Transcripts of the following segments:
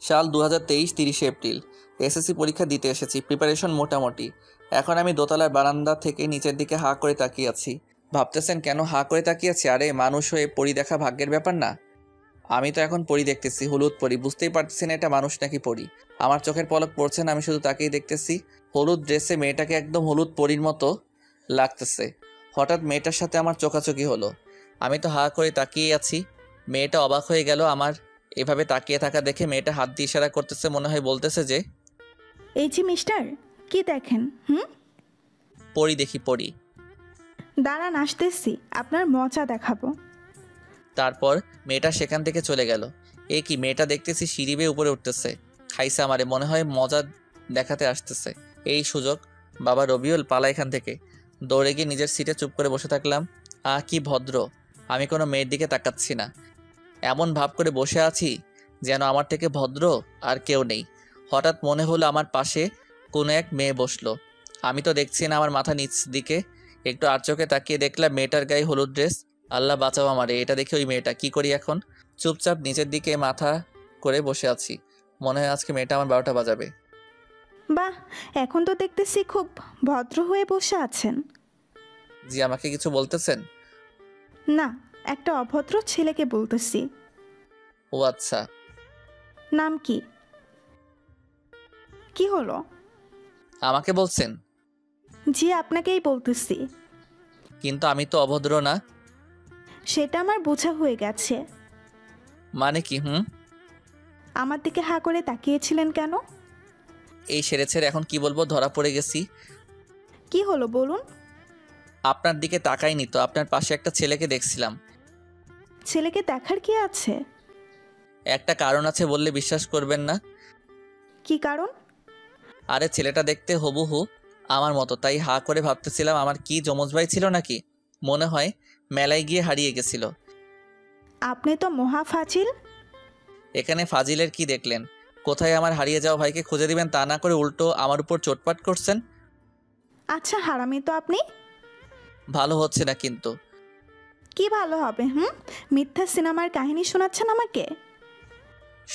সাল 2023 30 April. SSC পরীক্ষা দিতে এসেছি, প্রিপারেশন মোটামুটি। এখন আমি দোতলার বারান্দা থেকে নিচের দিকে হাঁ করে তাকিয়ে আছি। ভাবতেছেন কেন হাঁ করে তাকিয়ে আছি? আরে মানুষ হয়ে পরি দেখা ভাগ্যের ব্যাপার না? আমি তো এখন পরি দেখতেছি, হলুদ পরি। বুঝতেই পারতেছি না এটা মানুষ নাকি পরি। আমার চোখের পলক পড়ছে না, আমি শুধু তাকেই দেখতেছি। হলুদ ড্রেসে মেয়েটাকে একদম হলুদ পরির মতো লাগতেছে। হঠাৎ মেয়েটার সাথে আমার চোখাচোখি হলো। আমি তো হাঁ করে তাকিয়ে আছি। মেয়েটা অবাক হয়ে গেল আমার এভাবে তাকিয়ে থাকা দেখে। মেয়েটা হাত দিয়ে ইশারা করতেছে, মনে হয় বলতেছে যে, এই যে মিস্টার, কি দেখেন? পরি দেখি পরি। দাঁড়ান, আসতেছি, আপনার মজা দেখাবো। তারপর মেয়েটা সেখান থেকে চলে গেল। এ কি, মেয়েটা দেখতেছি সিঁড়ি বেয়ে উপরে উঠতেছে। খাইছে আমারে, মনে হয় মজা দেখাতে আসতেছে। এই সুযোগ, বাবা রবিউল পালা এখান থেকে। দৌড়ে গিয়ে নিজের সিটে চুপ করে বসে থাকলাম। কি ভদ্র, আমি কোনো মেয়ের দিকে তাকাচ্ছি না, এমন ভাব করে বসে আছি যেন আমার থেকে ভদ্র আর কেউ নেই। হঠাৎ মনে হলো আমার পাশে কোনো এক মেয়ে বসলো। আমি তো দেখছি না, আমার মাথা নিচ দিকে একটু আর চোখে তাকিয়ে দেখলাম মেয়েটার গায়ে হলুদ ড্রেস। আল্লাহ বাঁচাও আমারে, এটা দেখে ওই মেয়েটা। কি করি এখন? চুপচাপ নিচের দিকে মাথা করে বসে আছি। মনে হয় আজকে মেয়েটা আমার 12টা বাজাবে। বাহ, এখন তো দেখতেছি খুব ভদ্র হয়ে বসে আছেন। জি, আমাকে কিছু বলতেছেন? না, একটা অভদ্র ছেলেকে বলতেছি। ও আচ্ছা। নাম কি? কি হলো? আমাকে বলছেন? জি, আপনাকেই বলতেছি। কিন্তু আমি তো অভদ্র না। সেটা আমার বোঝা হয়ে গেছে। মানে কি? আমার দিকে হাঁ করে তাকিয়েছিলেন কেন? এই সেরেছের এখন কি বলবো, ধরা পড়ে গেছি। কি হলো বলুন? আপনার দিকে তাকাইনি তো, আপনার পাশে একটা ছেলেকে দেখছিলাম। ছেলেকে দেখার কি আছে? একটা কারণ আছে, বললে বিশ্বাস করবেন না। কি কারণ? আরে ছেলেটা দেখতে হুবহু আমার মতো, তাই হাঁ করে ভাবতেছিলাম আমার কি যমজ ভাই ছিল নাকি। মনে হয় মেলায় গিয়ে হারিয়ে গেছিল। আপনি তো মহা ফাজিল। এখানে ফাজিলের কি দেখলেন? কোথায় আমার হারিয়ে যাওয়া ভাইকে খুঁজে দিবেন তা না করে উল্টো আমার উপর চোটপাট করছেন। আচ্ছা, হারামি তো আপনি। ভালো হচ্ছে না কিন্তু। কি ভালো হবে? মিথ্যা সিনেমার কাহিনী শোনাচ্ছেন আমাকে।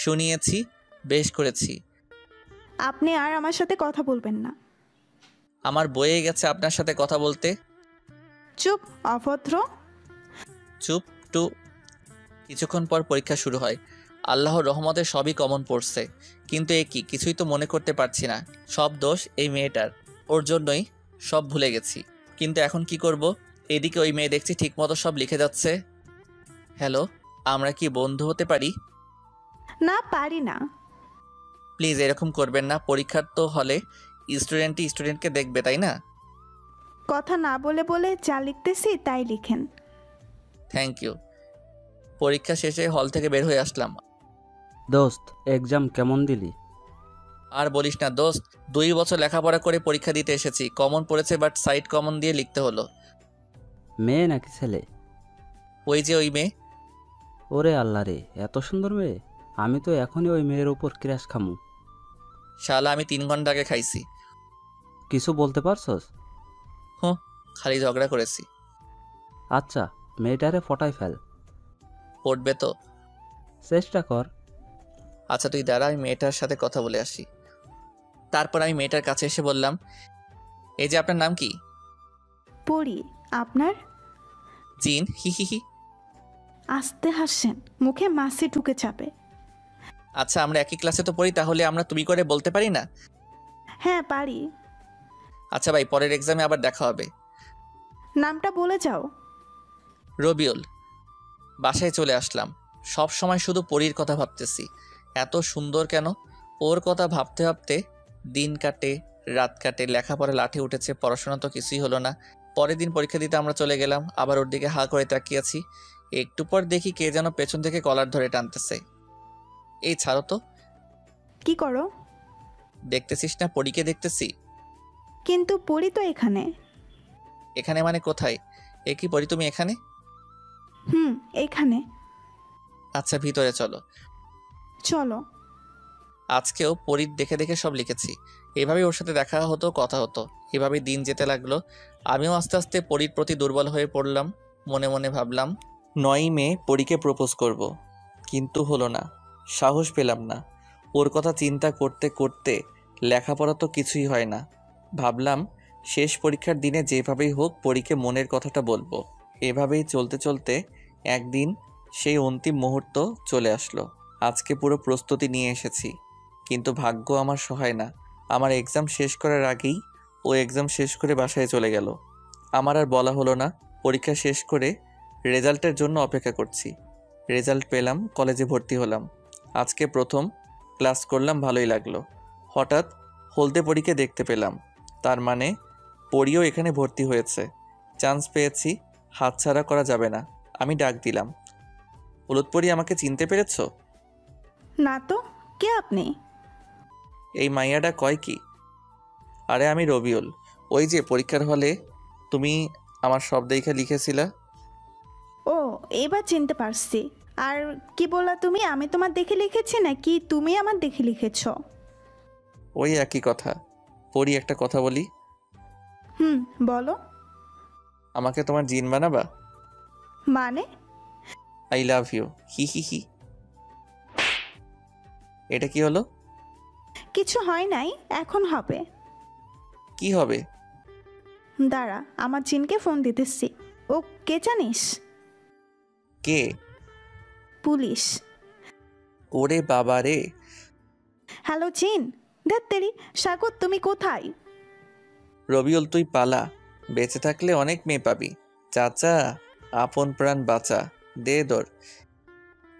শুনিয়েছি, বেশ করেছি। আপনি আর আমার সাথে কথা বলবেন না। আমার বয়ে গেছে আপনার সাথে কথা বলতে। চুপ, অভদ্র। চুপ টু। কিছুক্ষণ পর পরীক্ষা শুরু হয়। আল্লাহর রহমতে সবই কমন পড়ছে, কিন্তু এ কি, কিছুই তো মনে করতে পারছি না। সব দোষ এই মেয়েটার, ওর জন্যই সব ভুলে গেছি। কিন্তু এখন কি করব? এদিকে ওই মেয়ে দেখছি ঠিকমতো সব লিখে যাচ্ছে। হ্যালো, আমরা কি বন্ধু হতে পারি? না, পারি না। প্লিজ এরকম করবেন না, পরীক্ষার তো হলে স্টুডেন্টই স্টুডেন্টকে দেখবে, তাই না? কথা না বলে বলে যা লিখতেছি তাই লিখেন। Thank you. পরীক্ষা শেষে হল থেকে বের হয়ে আসলাম। দোস্ত, এক্সাম কেমন দিলি? আর বলিস না দোস্ত, 2 বছর লেখাপড়া করে পরীক্ষা দিতে এসেছি, কমন পড়েছে, বাট সাইড কমন দিয়ে লিখতে হলো। মেয়ে নাকি ছেলে? ওই যে ওই মেয়ে। ওরে আল্লাহ রে, এত সুন্দর মেয়ে! আমি তো এখনই ওই মেয়ের উপর ক্র্যাশ খামু। শালা আমি 3 ঘন্টা আগে খাইছি। কিছু বলতে পারছস? খালি ঝগড়া করেছি। আচ্ছা, মেয়েটারে ফটাই ফেল। পড়বে তো? চেষ্টা কর। আচ্ছা তুই দাঁড়া, আমি মেয়েটার সাথে কথা বলে আসি। তারপর আমি মেয়েটার কাছে এসে বললাম, এই যে আপনার নাম কি? পড়ি। আপনার? জিন। হি হি হি। আস্তে হাসেন, মুখে মাছি ঢুকে যাবে। আচ্ছা আমরা একই ক্লাসে তো পড়ি, তাহলে আমরা তুমি করে বলতে পারি না? হ্যাঁ, পারি। আচ্ছা ভাই, পরের এক্সামে আবার দেখা হবে। নামটা বলে যাও। রবিউল। বাসায় চলে আসলাম। সব সময় শুধু পরীর কথা ভাবতেছি। এত সুন্দর কেন? ওর কথা ভাবতে ভাবতে দিন কাটে, রাত কাটে, লেখাপড়া লাঠি উঠেছে, পড়াশোনা তো কিছুই হলো না। পরের দিন পরীক্ষা দিতে আমরা চলে গেলাম, আবার ওর দিকে হাঁ করে তাকিয়ে আছি। একটু পর দেখি কে যেন পেছন থেকে কলার ধরে টানতেছে। এই ছাড়ো তো। কি করো? দেখতেছিস না পরীকে দেখতেছি। কিন্তু পড়ি তো এখানে। এখানে মানে কোথায়? এ কি পরী, তুমি এখানে? এখানে। আচ্ছা ভিতরে চলো। চলো। আজকেও পরীর দেখে দেখে সব লিখেছি। এভাবেই ওর সাথে দেখা হতো, কথা হতো, এভাবেই দিন যেতে লাগলো। আমিও আস্তে আস্তে পরীর প্রতি দুর্বল হয়ে পড়লাম। মনে মনে ভাবলাম 9ই মে পরীকে প্রপোজ করব, কিন্তু হলো না, সাহস পেলাম না। ওর কথা চিন্তা করতে করতে লেখাপড়া তো কিছুই হয় না। ভাবলাম শেষ পরীক্ষার দিনে যেভাবেই হোক পরীকে মনের কথাটা বলবো। এভাবেই চলতে চলতে একদিন সেই অন্তিম মুহূর্ত চলে আসলো। আজকে পুরো প্রস্তুতি নিয়ে এসেছি, কিন্তু ভাগ্য আমার সহায় না। আমার এক্সাম শেষ করার আগেই ও এক্সাম শেষ করে বাসায় চলে গেল। আমার আর বলা হলো না। পরীক্ষা শেষ করে রেজাল্টের জন্য অপেক্ষা করছি। রেজাল্ট পেলাম, কলেজে ভর্তি হলাম। আজকে প্রথম ক্লাস করলাম, ভালোই লাগলো। হঠাৎ হলদে পরীকে দেখতে পেলাম, তার মানে পরীও এখানে ভর্তি হয়েছে। চান্স পেয়েছি, হাতছাড়া করা যাবে না। আমি ডাক দিলাম, হলুদ পরী, আমাকে চিনতে পেরেছো? না তো, কে আপনি? এই মাইয়াটা কয় কি? আরে আমি রবিউল, ওই যে পরীক্ষার হলে তুমি আমার সব দেখে লিখেছিলা। ও, এবার চিনতে পারছি। আর কি বললা তুমি? আমি তোমার দেখে লিখেছি নাকি তুমি আমার দেখে লিখেছো? ওই একই কথা। পরী, একটা কথা বলি। হুম, বলো। আমাকে তোমার জিন বানাবা? মানে? আই লাভ ইউ, হি হি হি। এটা কি হলো? কিছু হয় নাই, এখন হবে। কি হবে? দাঁড়া, আমার জিনকে ফোন দিতেছি। ও কে জানিস? কে? পুলিশ। ওরে বাবা রে! হ্যালো জিন। ধ্যাত্তেরি, স্বাগত, তুমি কোথায়? রবিউল, তুই পালা, বেঁচে থাকলে অনেক মেয়ে পাবি। চাচা, আপন প্রাণ বাঁচা, দে দৌড়।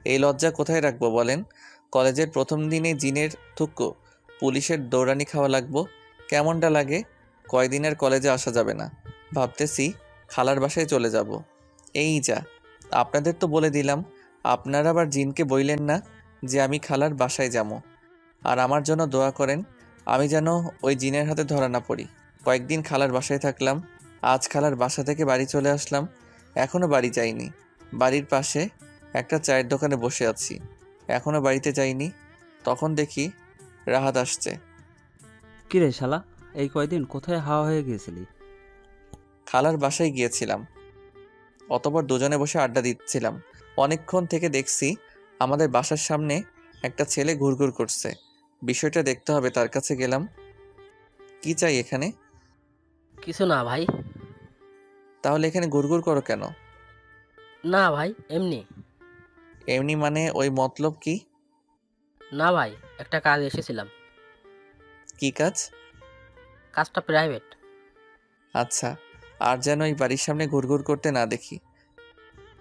এই লজ্জা কোথায় রাখবো বলেন? কলেজের প্রথম দিনে জিনের থুক্কো, পুলিশের দৌড়ানি খাওয়া লাগবো। কেমনটা লাগে? কয়দিনের কলেজে আসা যাবে না। ভাবতেছি খালার বাসায় চলে যাব। এই যা, আপনাদের তো বলে দিলাম, আপনারা আবার জিনকে বইলেন না যে আমি খালার বাসায় যাবো। আর আমার জন্য দোয়া করেন, আমি যেন ওই জিনের হাতে ধরা না পড়ি। কয়েকদিন খালার বাসায় থাকলাম। আজ খালার বাসা থেকে বাড়ি চলে আসলাম। এখনও বাড়ি যাইনি। বাড়ির পাশে একটা চায়ের দোকানে বসে আছি, এখনও বাড়িতে যাইনি। তখন দেখি রাহাত আসছে। কিরে শালা, এই কয়দিন কোথায় হাওয়া হয়ে গিয়েছিলি? খালার বাসায় গিয়েছিলাম, অতঃপর দুজনে বসে আড্ডা দিচ্ছিলাম। অনেকক্ষণ থেকে দেখছি আমাদের বাসার সামনে একটা ছেলে ঘুরঘুর করছে। বিষয়টা দেখতে হবে, তার কাছে গেলাম। কি চাই এখানে? কিছু না ভাই। তাহলে এখানে ঘুরঘুর করো কেন? না ভাই, এমনি। এমনি মানে ওই মতলব কি? না ভাই, একটা কাজ এসেছিলাম। কি কাজ? কাজটা প্রাইভেট। আচ্ছা, আর যেন এই বাড়ির সামনে ঘুরঘুর করতে না দেখি।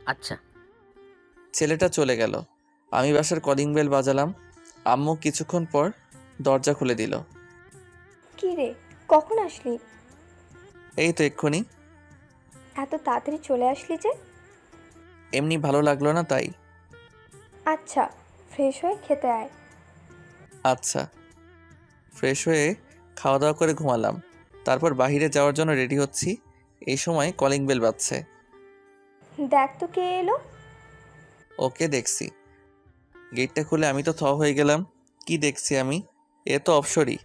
আচ্ছা। ছেলেটা চলে গেল। আমি বাসার কলিং বেল বাজালাম। আম্মু কিছুক্ষণ পর দরজা খুলে দিল। কি রে, কখন আসলি? এই তো এক্ষুনি। এত তাড়াতাড়ি চলে আসলি যে? এমনি ভালো লাগলো না তাই। আচ্ছা, ফ্রেশ হয়ে খেতে আয়। আচ্ছা। ফ্রেশ হয়ে খাওয়া দাওয়া করে ঘুমালাম। তারপর বাইরে যাওয়ার জন্য রেডি হচ্ছি, এই সময় কলিং বেল বাজছে। দেখ তো কে এলো। ওকে দেখছি। গেটটা খুলে আমি তো থ হয়ে গেলাম। কি দেখছি আমি? এ তো অপসরী।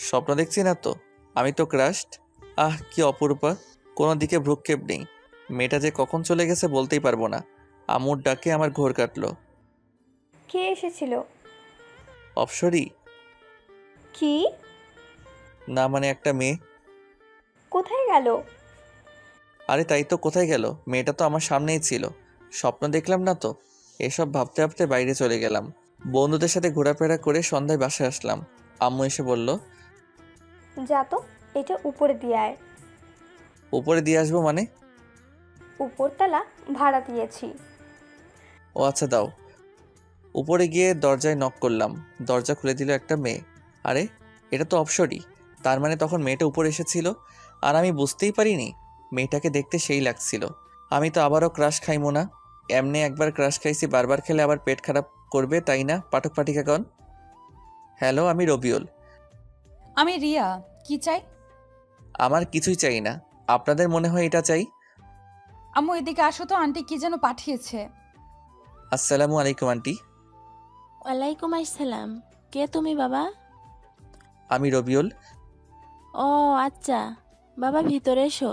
স্বপ্ন দেখছি না তো? আমি তো ক্রাশড। আহ, কি অপরূপা! কোনো দিকে ভ্রুক্ষেপ নেই। মেয়েটা যে কখন চলে গেছে বলতেই পারবো না। আম্মুর ডাকে আমার ঘোর কাটলো। কে এসেছিল? অপসরী? কি? না মানে একটা মেয়ে। কোথায় গেল? আরে তাই তো, কোথায় গেল? মেয়েটা তো আমার সামনেই ছিল। স্বপ্ন দেখলাম না তো। এসব ভাবতে ভাবতে বাইরে চলে গেলাম। বন্ধুদের সাথে ঘোরাফেরা করে সন্ধ্যায় বাসায় আসলাম। আম্মু এসে বলল, যা তো, এটা উপরে দিয়ে আয়। উপরে দিয়ে আসবো মানে? উপরতলা ভাড়া দিয়েছি। ও আচ্ছা, দাও। উপরে গিয়ে দরজায় নক করলাম। দরজা খুলে দিল একটা মেয়ে। আরে, এটা তো অপসরী। তার মানে তখন মেয়েটা উপরে এসেছিল আর আমি বুঝতেই পারিনি। মেয়েটাকে দেখতে সেই লাগছিল। আমি তো আবারও ক্রাশ খাইমো না। এমনি একবার ক্রাশ খাইছি, বারবার খেলে আবার পেট খারাপ করবে, তাই না পাঠক পাঠিকাগণ? হ্যালো, আমি রবিউল। আমি রিয়া। কি চাই? আমার কিছুই চাই না। আপনাদের মনে হয় এটা চাই? আম্মু এদিকে আসো তো, আন্টি কি যেন পাঠিয়েছে। আসসালামু আলাইকুম আন্টি। ওয়ালাইকুম আসসালাম। কে তুমি বাবা? আমি রবিউল। ও আচ্ছা, বাবা ভিতরে এসো।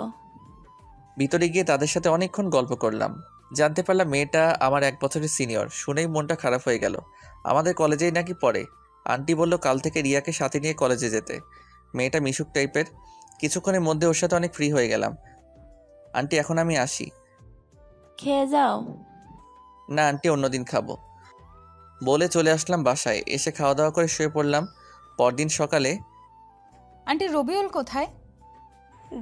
ভিতরে গিয়ে তাদের সাথে অনেকক্ষণ গল্প করলাম। জানতে পারলাম মেয়েটা আমার 1 বছরের সিনিয়র। শুনেই মনটা খারাপ হয়ে গেল। আমাদের কলেজেই নাকি পড়ে। আন্টি বলল কাল থেকে রিয়াকে সাথে নিয়ে কলেজে যেতে। মেয়েটা মিশুক টাইপের। কিছুক্ষণের মধ্যে ওর সাথে অনেক ফ্রি হয়ে গেলাম। আন্টি এখন আমি আসি। খেয়ে যাও। না আন্টি, অন্যদিন খাবো বলে চলে আসলাম বাসায়। এসে খাওয়া দাওয়া করে শুয়ে পড়লাম। পরদিন সকালে আন্টি রবিউল কোথায়?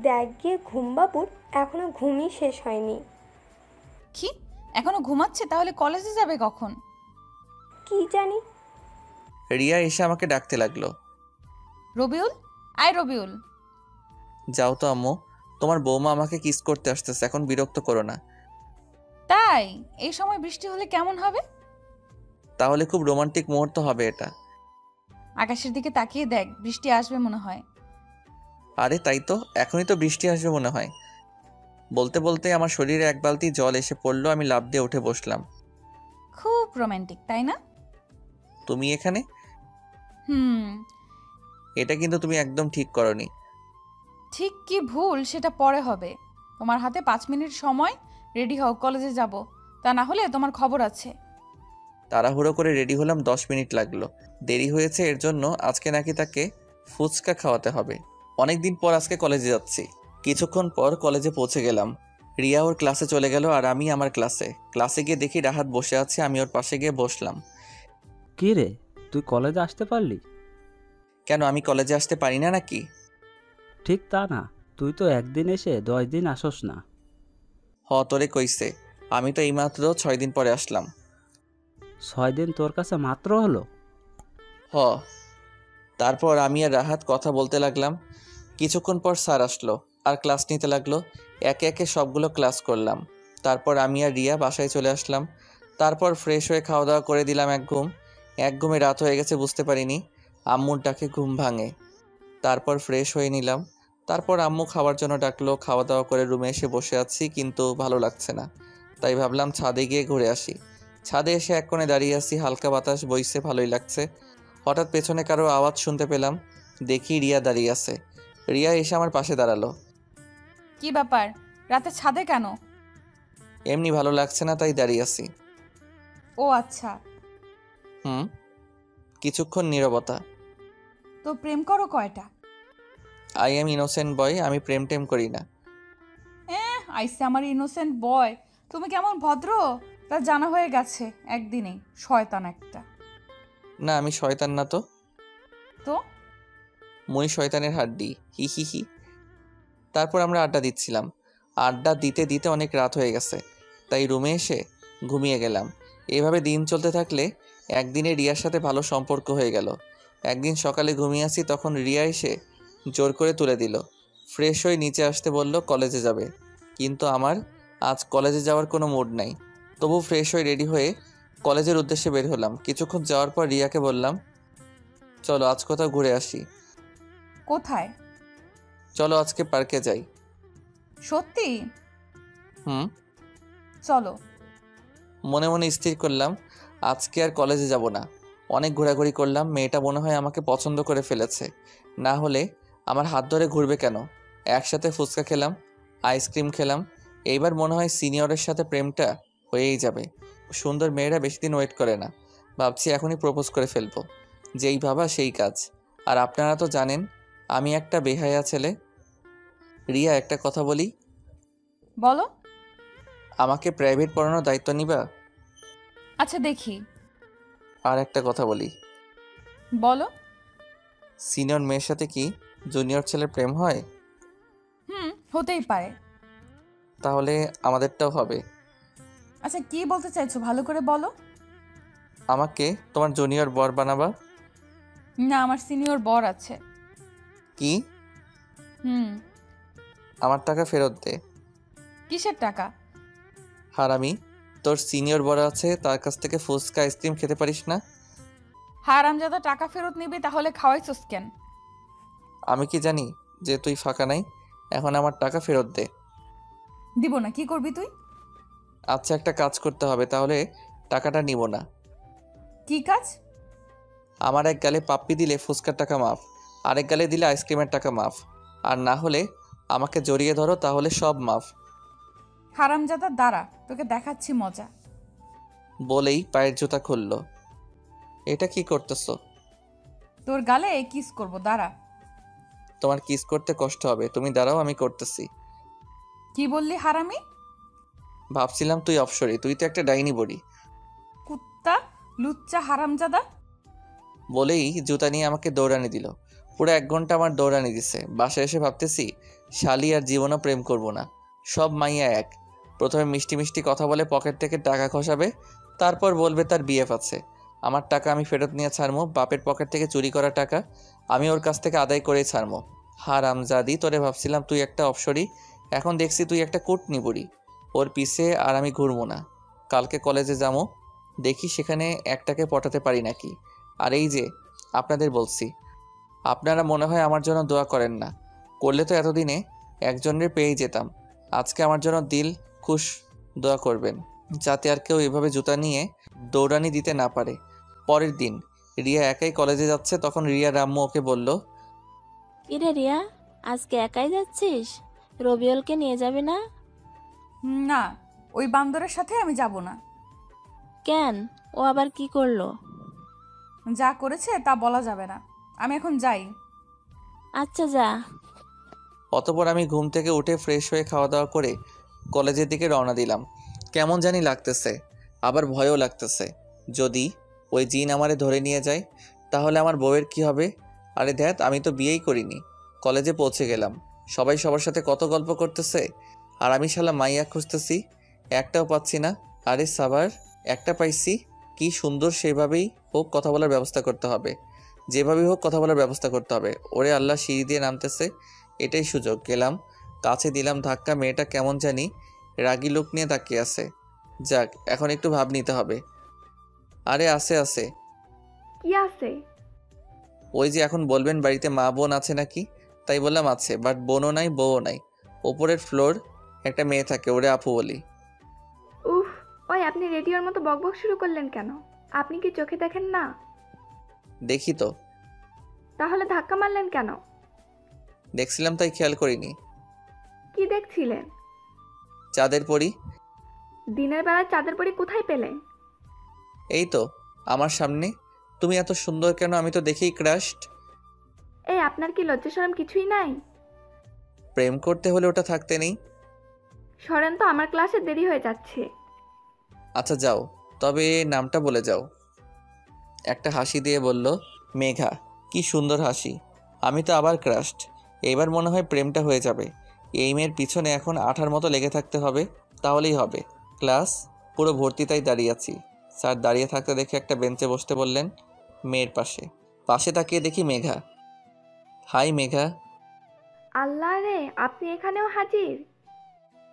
দেখ গিয়ে ঘুম বাবুর এখনো ঘুমই শেষ হয়নি। কি এখনো ঘুমাচ্ছে? তাহলে কলেজে যাবে কখন? কি জানি। রিয়া এসে আমাকে ডাকতে লাগলো। রবিউল, আয় রবিউল। যাও তো আম্মু, তোমার বৌমা আমাকে কিস করতে আসতেছে, এখন বিরক্ত করো না। তাই? এই সময় বৃষ্টি হলে কেমন হবে? তাহলে খুব রোমান্টিক মুহূর্ত হবে এটা। আকাশের দিকে তাকিয়ে দেখ, বৃষ্টি আসবে মনে হয়। আরে তাই তো, এখনই তো বৃষ্টি আসবে মনে হয়। বলতে বলতে আমার শরীরে এক বালতি জল এসে পড়লো। আমি লাফ দিয়ে উঠে বসলাম। খুব রোমান্টিক, তাই না? তুমি এখানে? হুম। এটা কিন্তু তুমি একদম ঠিক করনি। ঠিক কি ভুল সেটা পরে হবে। তোমার হাতে 5 মিনিট সময়, রেডি হও, কলেজে যাব। তা না হলে তোমার খবর আছে। তাড়াহুড়ো করে রেডি হলাম, 10 মিনিট লাগলো। দেরি হয়েছে এর জন্য আজকে নাকি তাকে ফুচকা খাওয়াতে হবে। অনেকদিন পর আজকে কলেজে যাচ্ছি। কিছুক্ষণ পর কলেজে পৌঁছে গেলাম। রিয়া ওর ক্লাসে চলে গেল আর আমি আমার ক্লাসে গিয়ে দেখি রাহাত বসে আছে। আমি ওর পাশে গিয়ে বসলাম। কি রে, তুই কলেজে আসতে পারলি? কেন, আমি কলেজে আসতে পারি না নাকি? ঠিক তা না, তুই তো একদিন এসে 10 দিন আসস না। তোরে কইছে, আমি তো এইমাত্র 6 দিন পরে আসলাম। 6 দিন তোর কাছে মাত্র হলো? তারপর আমি আর রাহাত কথা বলতে লাগলাম। কিছুক্ষণ পর স্যার আসলো আর ক্লাস নিতে লাগলো। একে একে সবগুলো ক্লাস করলাম। তারপর আমি আর রিয়া বাসায় চলে আসলাম। তারপর ফ্রেশ হয়ে খাওয়া দাওয়া করে দিলাম এক ঘুমে রাত হয়ে গেছে বুঝতে পারিনি। আম্মুর ডাকে ঘুম ভাঙে। তারপর ফ্রেশ হয়ে নিলাম। তারপর আম্মু খাওয়ার জন্য ডাকলো। খাওয়া দাওয়া করে রুমে এসে বসে আছি, কিন্তু ভালো লাগছে না। তাই ভাবলাম ছাদে গিয়ে ঘুরে আসি। ছাদে এসে এক কোণে দাঁড়িয়ে আছি, হালকা বাতাস বইছে, ভালোই লাগছে। হঠাৎ পেছনে কারো আওয়াজ শুনতে পেলাম। দেখি রিয়া দাঁড়িয়ে আছে। রিয়া এসে আমার পাশে দাঁড়ালো। কি ব্যাপার, রাতে ছাদে কেন? এমনি ভালো লাগছে না তাই দাঁড়িয়ে আছি। ও আচ্ছা। কিছুক্ষণ নীরবতা। তো প্রেম করো কয়টা? আই এম ইনোসেন্ট বয়, আমি প্রেম টেম করি না। আইসে আমার ইনোসেন্ট বয়। তুমি কেমন ভদ্র তা জানা হয়ে গেছে একদিনেই। শয়তান একটা। না আমি শয়তান না তো। তো মুই শয়তানের হাড্ডি, হি হি হি। তারপর আমরা আড্ডা দিচ্ছিলাম। আড্ডা দিতে দিতে অনেক রাত হয়ে গেছে, তাই রুমে এসে ঘুমিয়ে গেলাম। এভাবে দিন চলতে থাকলে একদিনে রিয়ার সাথে ভালো সম্পর্ক হয়ে গেল। একদিন সকালে ঘুমিয়ে আসি, তখন রিয়া এসে জোর করে তুলে দিল। ফ্রেশ হয়ে নিচে আসতে বলল কলেজে যাবে, কিন্তু আমার আজ কলেজে যাওয়ার কোনো মুড নাই। তবু ফ্রেশ হয়ে রেডি হয়ে কলেজের উদ্দেশ্যে বের হলাম। কিছুক্ষণ যাওয়ার পর রিয়াকে বললাম, চলো আজ কোথাও ঘুরে আসি। কোথায়? চলো আজকে পার্কে যাই। সত্যি? চলো। মনে মনে স্থির করলাম আজকে আর কলেজে যাব না। অনেক ঘোরাঘুরি করলাম। মেয়েটা মনে হয় আমাকে পছন্দ করে ফেলেছে, না হলে আমার হাত ধরে ঘুরবে কেন। একসাথে ফুচকা খেলাম, আইসক্রিম খেলাম। এইবার মনে হয় সিনিয়রের সাথে প্রেমটা হয়েই যাবে। সুন্দর মেয়েরা বেশি দিন ওয়েট করে না। ভাবছি এখনই প্রপোজ করে ফেলবো। যেই ভাবা সেই কাজ। আর আপনারা তো জানেন আমি একটা বেহায়া ছেলে। রিয়া একটা কথা বলি। বলো। আমাকে প্রাইভেট পড়ানোর দায়িত্ব নিবা? আচ্ছা দেখি। আর একটা কথা বলি। বলো। সিনিয়র মেয়ের সাথে কি জুনিয়র ছেলের প্রেম হয়? হতেই পারে। তাহলে আমাদেরটাও হবে। আচ্ছা কি বলতে চাইছো ভালো করে বলো। আমাকে তোমার জুনিয়র বর বানাবা? না, আমার সিনিয়র বর আছে। কি? হুম। আমার টাকা ফেরত দে। কিসের টাকা? হারামি, তোর সিনিয়র বর আছে, তার কাছ থেকে ফুচকা আইসক্রিম খেতে পারিস না? হারামজাদা টাকা ফেরত নিবি, তাহলে খাওয়াইছস কেন? আমি কি জানি যে তুই ফাঁকা নাই? এখন আমার টাকা ফেরত দে। দিব না, কি করবি তুই? আচ্ছা একটা কাজ করতে হবে, তাহলে টাকাটা নিব না। কি কাজ? আমার এক গালে পাপ্পি দিলে ফুচকার টাকা মাফ, আরেক গালে দিলে আইসক্রিমের টাকা মাফ, আর না হলে আমাকে জড়িয়ে ধরো, তাহলে সব মাফ। হারামজাদা দাঁড়া, তোকে দেখাচ্ছি মজা। বলেই পায়ের জুতা খুলল। এটা কি করতেছো? তোর গালে কিস করব, দাঁড়া। তোমার কিস করতে কষ্ট হবে, তুমি দাঁড়াও, আমি করতেছি। কি বললি হারামি? ভাবছিলাম তুই অপসরি, তুই তো একটা ডাইনি বড়ি। কুত্তা, লুচ্চা, হারামজাদা। বলেই জুতা নিয়ে আমাকে দৌড়ানি দিল। পুরো 1 ঘন্টা আমার দৌড়ানি দিছে। বাসায় এসে ভাবতেছি শালি আর জীবনও প্রেম করব না। সব মাইয়া এক। প্রথমে মিষ্টি মিষ্টি কথা বলে পকেট থেকে টাকা খসাবে, তারপর বলবে তার বিএফ আছে। আমার টাকা আমি ফেরত নিয়ে ছাড়মো, বাপের পকেট থেকে চুরি করা টাকা আমি ওর কাছ থেকে আদায় করেই ছাড়মো। হারামজাদি, তোরে ভাবছিলাম তুই একটা অপসরি, এখন দেখছি তুই একটা কুটনি বুড়ি। ওর পিছে আর আমি ঘুরবো না। কালকে কলেজে যাবো, দেখি সেখানে একটাকে পটাতে পারি নাকি। আর এই যে আপনাদের বলছি, আপনারা মনে হয় আমার জন্য দোয়া করেন না, করলে তো এতদিনে একজনের পেয়েই যেতাম। আজকে আমার জন্য দিল খুশ দোয়া করবেন, যাতে আর কেউ এভাবে জুতা নিয়ে দৌড়ানি দিতে না পারে। পরের দিন রিয়া একাই কলেজে যাচ্ছে, তখন রিয়ার আম্মু ওকে বলল, কিরে রিয়া, আজকে একাই যাচ্ছিস? রবিউলকে নিয়ে যাবি না? না, ওই বান্দরের সাথে আমি যাব না। কেন, ও আবার কি করলো? যা করেছে তা বলা যাবে না, আমি এখন যাই। আচ্ছা যা। অতপর আমি ঘুম থেকে উঠে ফ্রেশ হয়ে খাওয়া দাওয়া করে কলেজের দিকে রওনা দিলাম। কেমন জানি লাগতেছে, আবার ভয়ও লাগতেছে। যদি ওই জিন আমারে ধরে নিয়ে যায় তাহলে আমার বউয়ের কি হবে? আরে ধ্যাত, আমি তো বিয়েই করিনি। কলেজে পৌঁছে গেলাম, সবাই সবার সাথে কত গল্প করতেছে, আর আমি শালা মাইয়া খুঁজতেছি, একটাও পাচ্ছি না। আরে সাবার, একটা পাইছি, কি সুন্দর, সেভাবেই হোক কথা বলার ব্যবস্থা করতে হবে, যেভাবেই হোক কথা বলার ব্যবস্থা করতে হবে। ওরে আল্লাহ, সিঁড়ি দিয়ে নামতেছে, এটাই সুযোগ। গেলাম, কাছে দিলাম ধাক্কা। মেয়েটা কেমন জানি রাগী লোক নিয়ে তাকিয়ে আছে। যাক, এখন একটু ভাব নিতে হবে। আরে আছে আছে। কি আছে? ওই যে এখন বলবেন বাড়িতে মা বোন আছে নাকি, তাই বললাম আছে, বাট বোনও নাই বউও নাই। ওপরের ফ্লোর একটা মেয়ে থাকে, ওরে আপু বলি। উফ, ওই আপনি রেডিওর মতো বকবক শুরু করলেন কেন? আপনি কি চোখে দেখেন না? দেখি তো। তাহলে ধাক্কা মারলেন কেন? দেখছিলাম তাই খেয়াল করিনি। কি দেখছিলেন? চাঁদের পরি। দিনের বেলায় চাঁদের পরি কোথায় পেলেন? এই তো আমার সামনে। তুমি এত সুন্দর কেন? আমি তো দেখেই ক্রাশড। এই, আপনার কি লজ্জা শরম কিছুই নাই? প্রেম করতে হলে ওটা থাকতে নেই। সরেন তো, আমার ক্লাসে দেরি হয়ে যাচ্ছে। আচ্ছা যাও, তবে নামটা বলে যাও। একটা হাসি দিয়ে বলল, মেঘা। কি সুন্দর হাসি। আমি তো আবার ক্রাশড। এইবার মনে হয় প্রেমটা হয়ে যাবে। এই মেয়ের পিছনে এখন আঠার মতো লেগে থাকতে হবে, তাহলেই হবে। ক্লাস পুরো ভর্তি, তাই দাঁড়িয়ে আছি। স্যার দাঁড়িয়ে থাকতে দেখে একটা বেঞ্চে বসতে বললেন, মেয়ের পাশে। পাশে তাকিয়ে দেখি মেঘা। হাই মেঘা। আল্লাহ রে, আপনি এখানেও হাজির?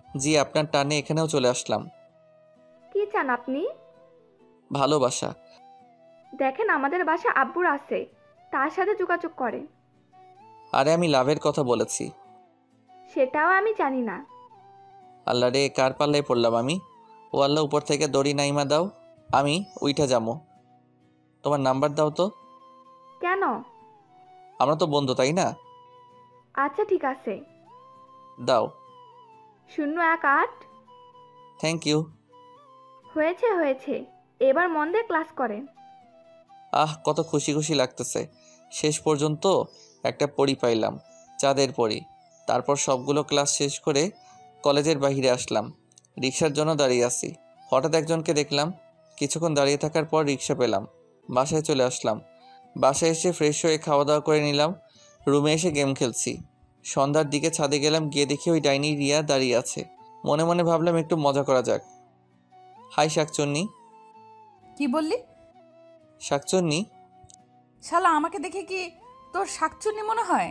জি, আপনার টানে এখানেও চলে আসলাম। কি চান আপনি? ভালোবাসা। দেখেন, আমাদের বাসা আব্বুর আছে, তার সাথে যোগাযোগ করেন। আরে আমি লাভের কথা বলেছি। সেটাও আমি জানি না। আল্লাহ রে, কার পাল্লায় পড়লাম আমি। ও আল্লাহ, উপর থেকে দড়ি নাইমা দাও, আমি উইঠা যাবো। তোমার নাম্বার দাও তো। কেন? আমরা তো বন্ধু, তাই না? আচ্ছা ঠিক আছে। দাও। 018। Thank you. হয়েছে হয়েছে, এবার মন দিয়ে ক্লাস করেন। আহ, কত খুশি খুশি লাগতেছে। শেষ পর্যন্ত একটা পড়ি পাইলাম, চাঁদের পড়ি। তারপর সবগুলো ক্লাস শেষ করে কলেজের বাইরে আসলাম। রিক্সার জন্য দাঁড়িয়ে আছি, হঠাৎ একজনকে দেখলাম। কিছুক্ষণ দাঁড়িয়ে থাকার পর রিক্সা পেলাম, বাসায় চলে আসলাম। বাসায় এসে ফ্রেশ হয়ে খাওয়া দাওয়া করে নিলাম। রুমে এসে গেম খেলছি। সন্ধ্যার দিকে ছাদে গেলাম, গিয়ে দেখি ওই ডাইনি রিয়া দাঁড়িয়ে আছে। মনে মনে ভাবলাম একটু মজা করা যাক। হাই শাকচুন্নি। কি বললি? শাকচুন্নি। শালা, আমাকে দেখে কি তোর শাকচুন্নি মনে হয়?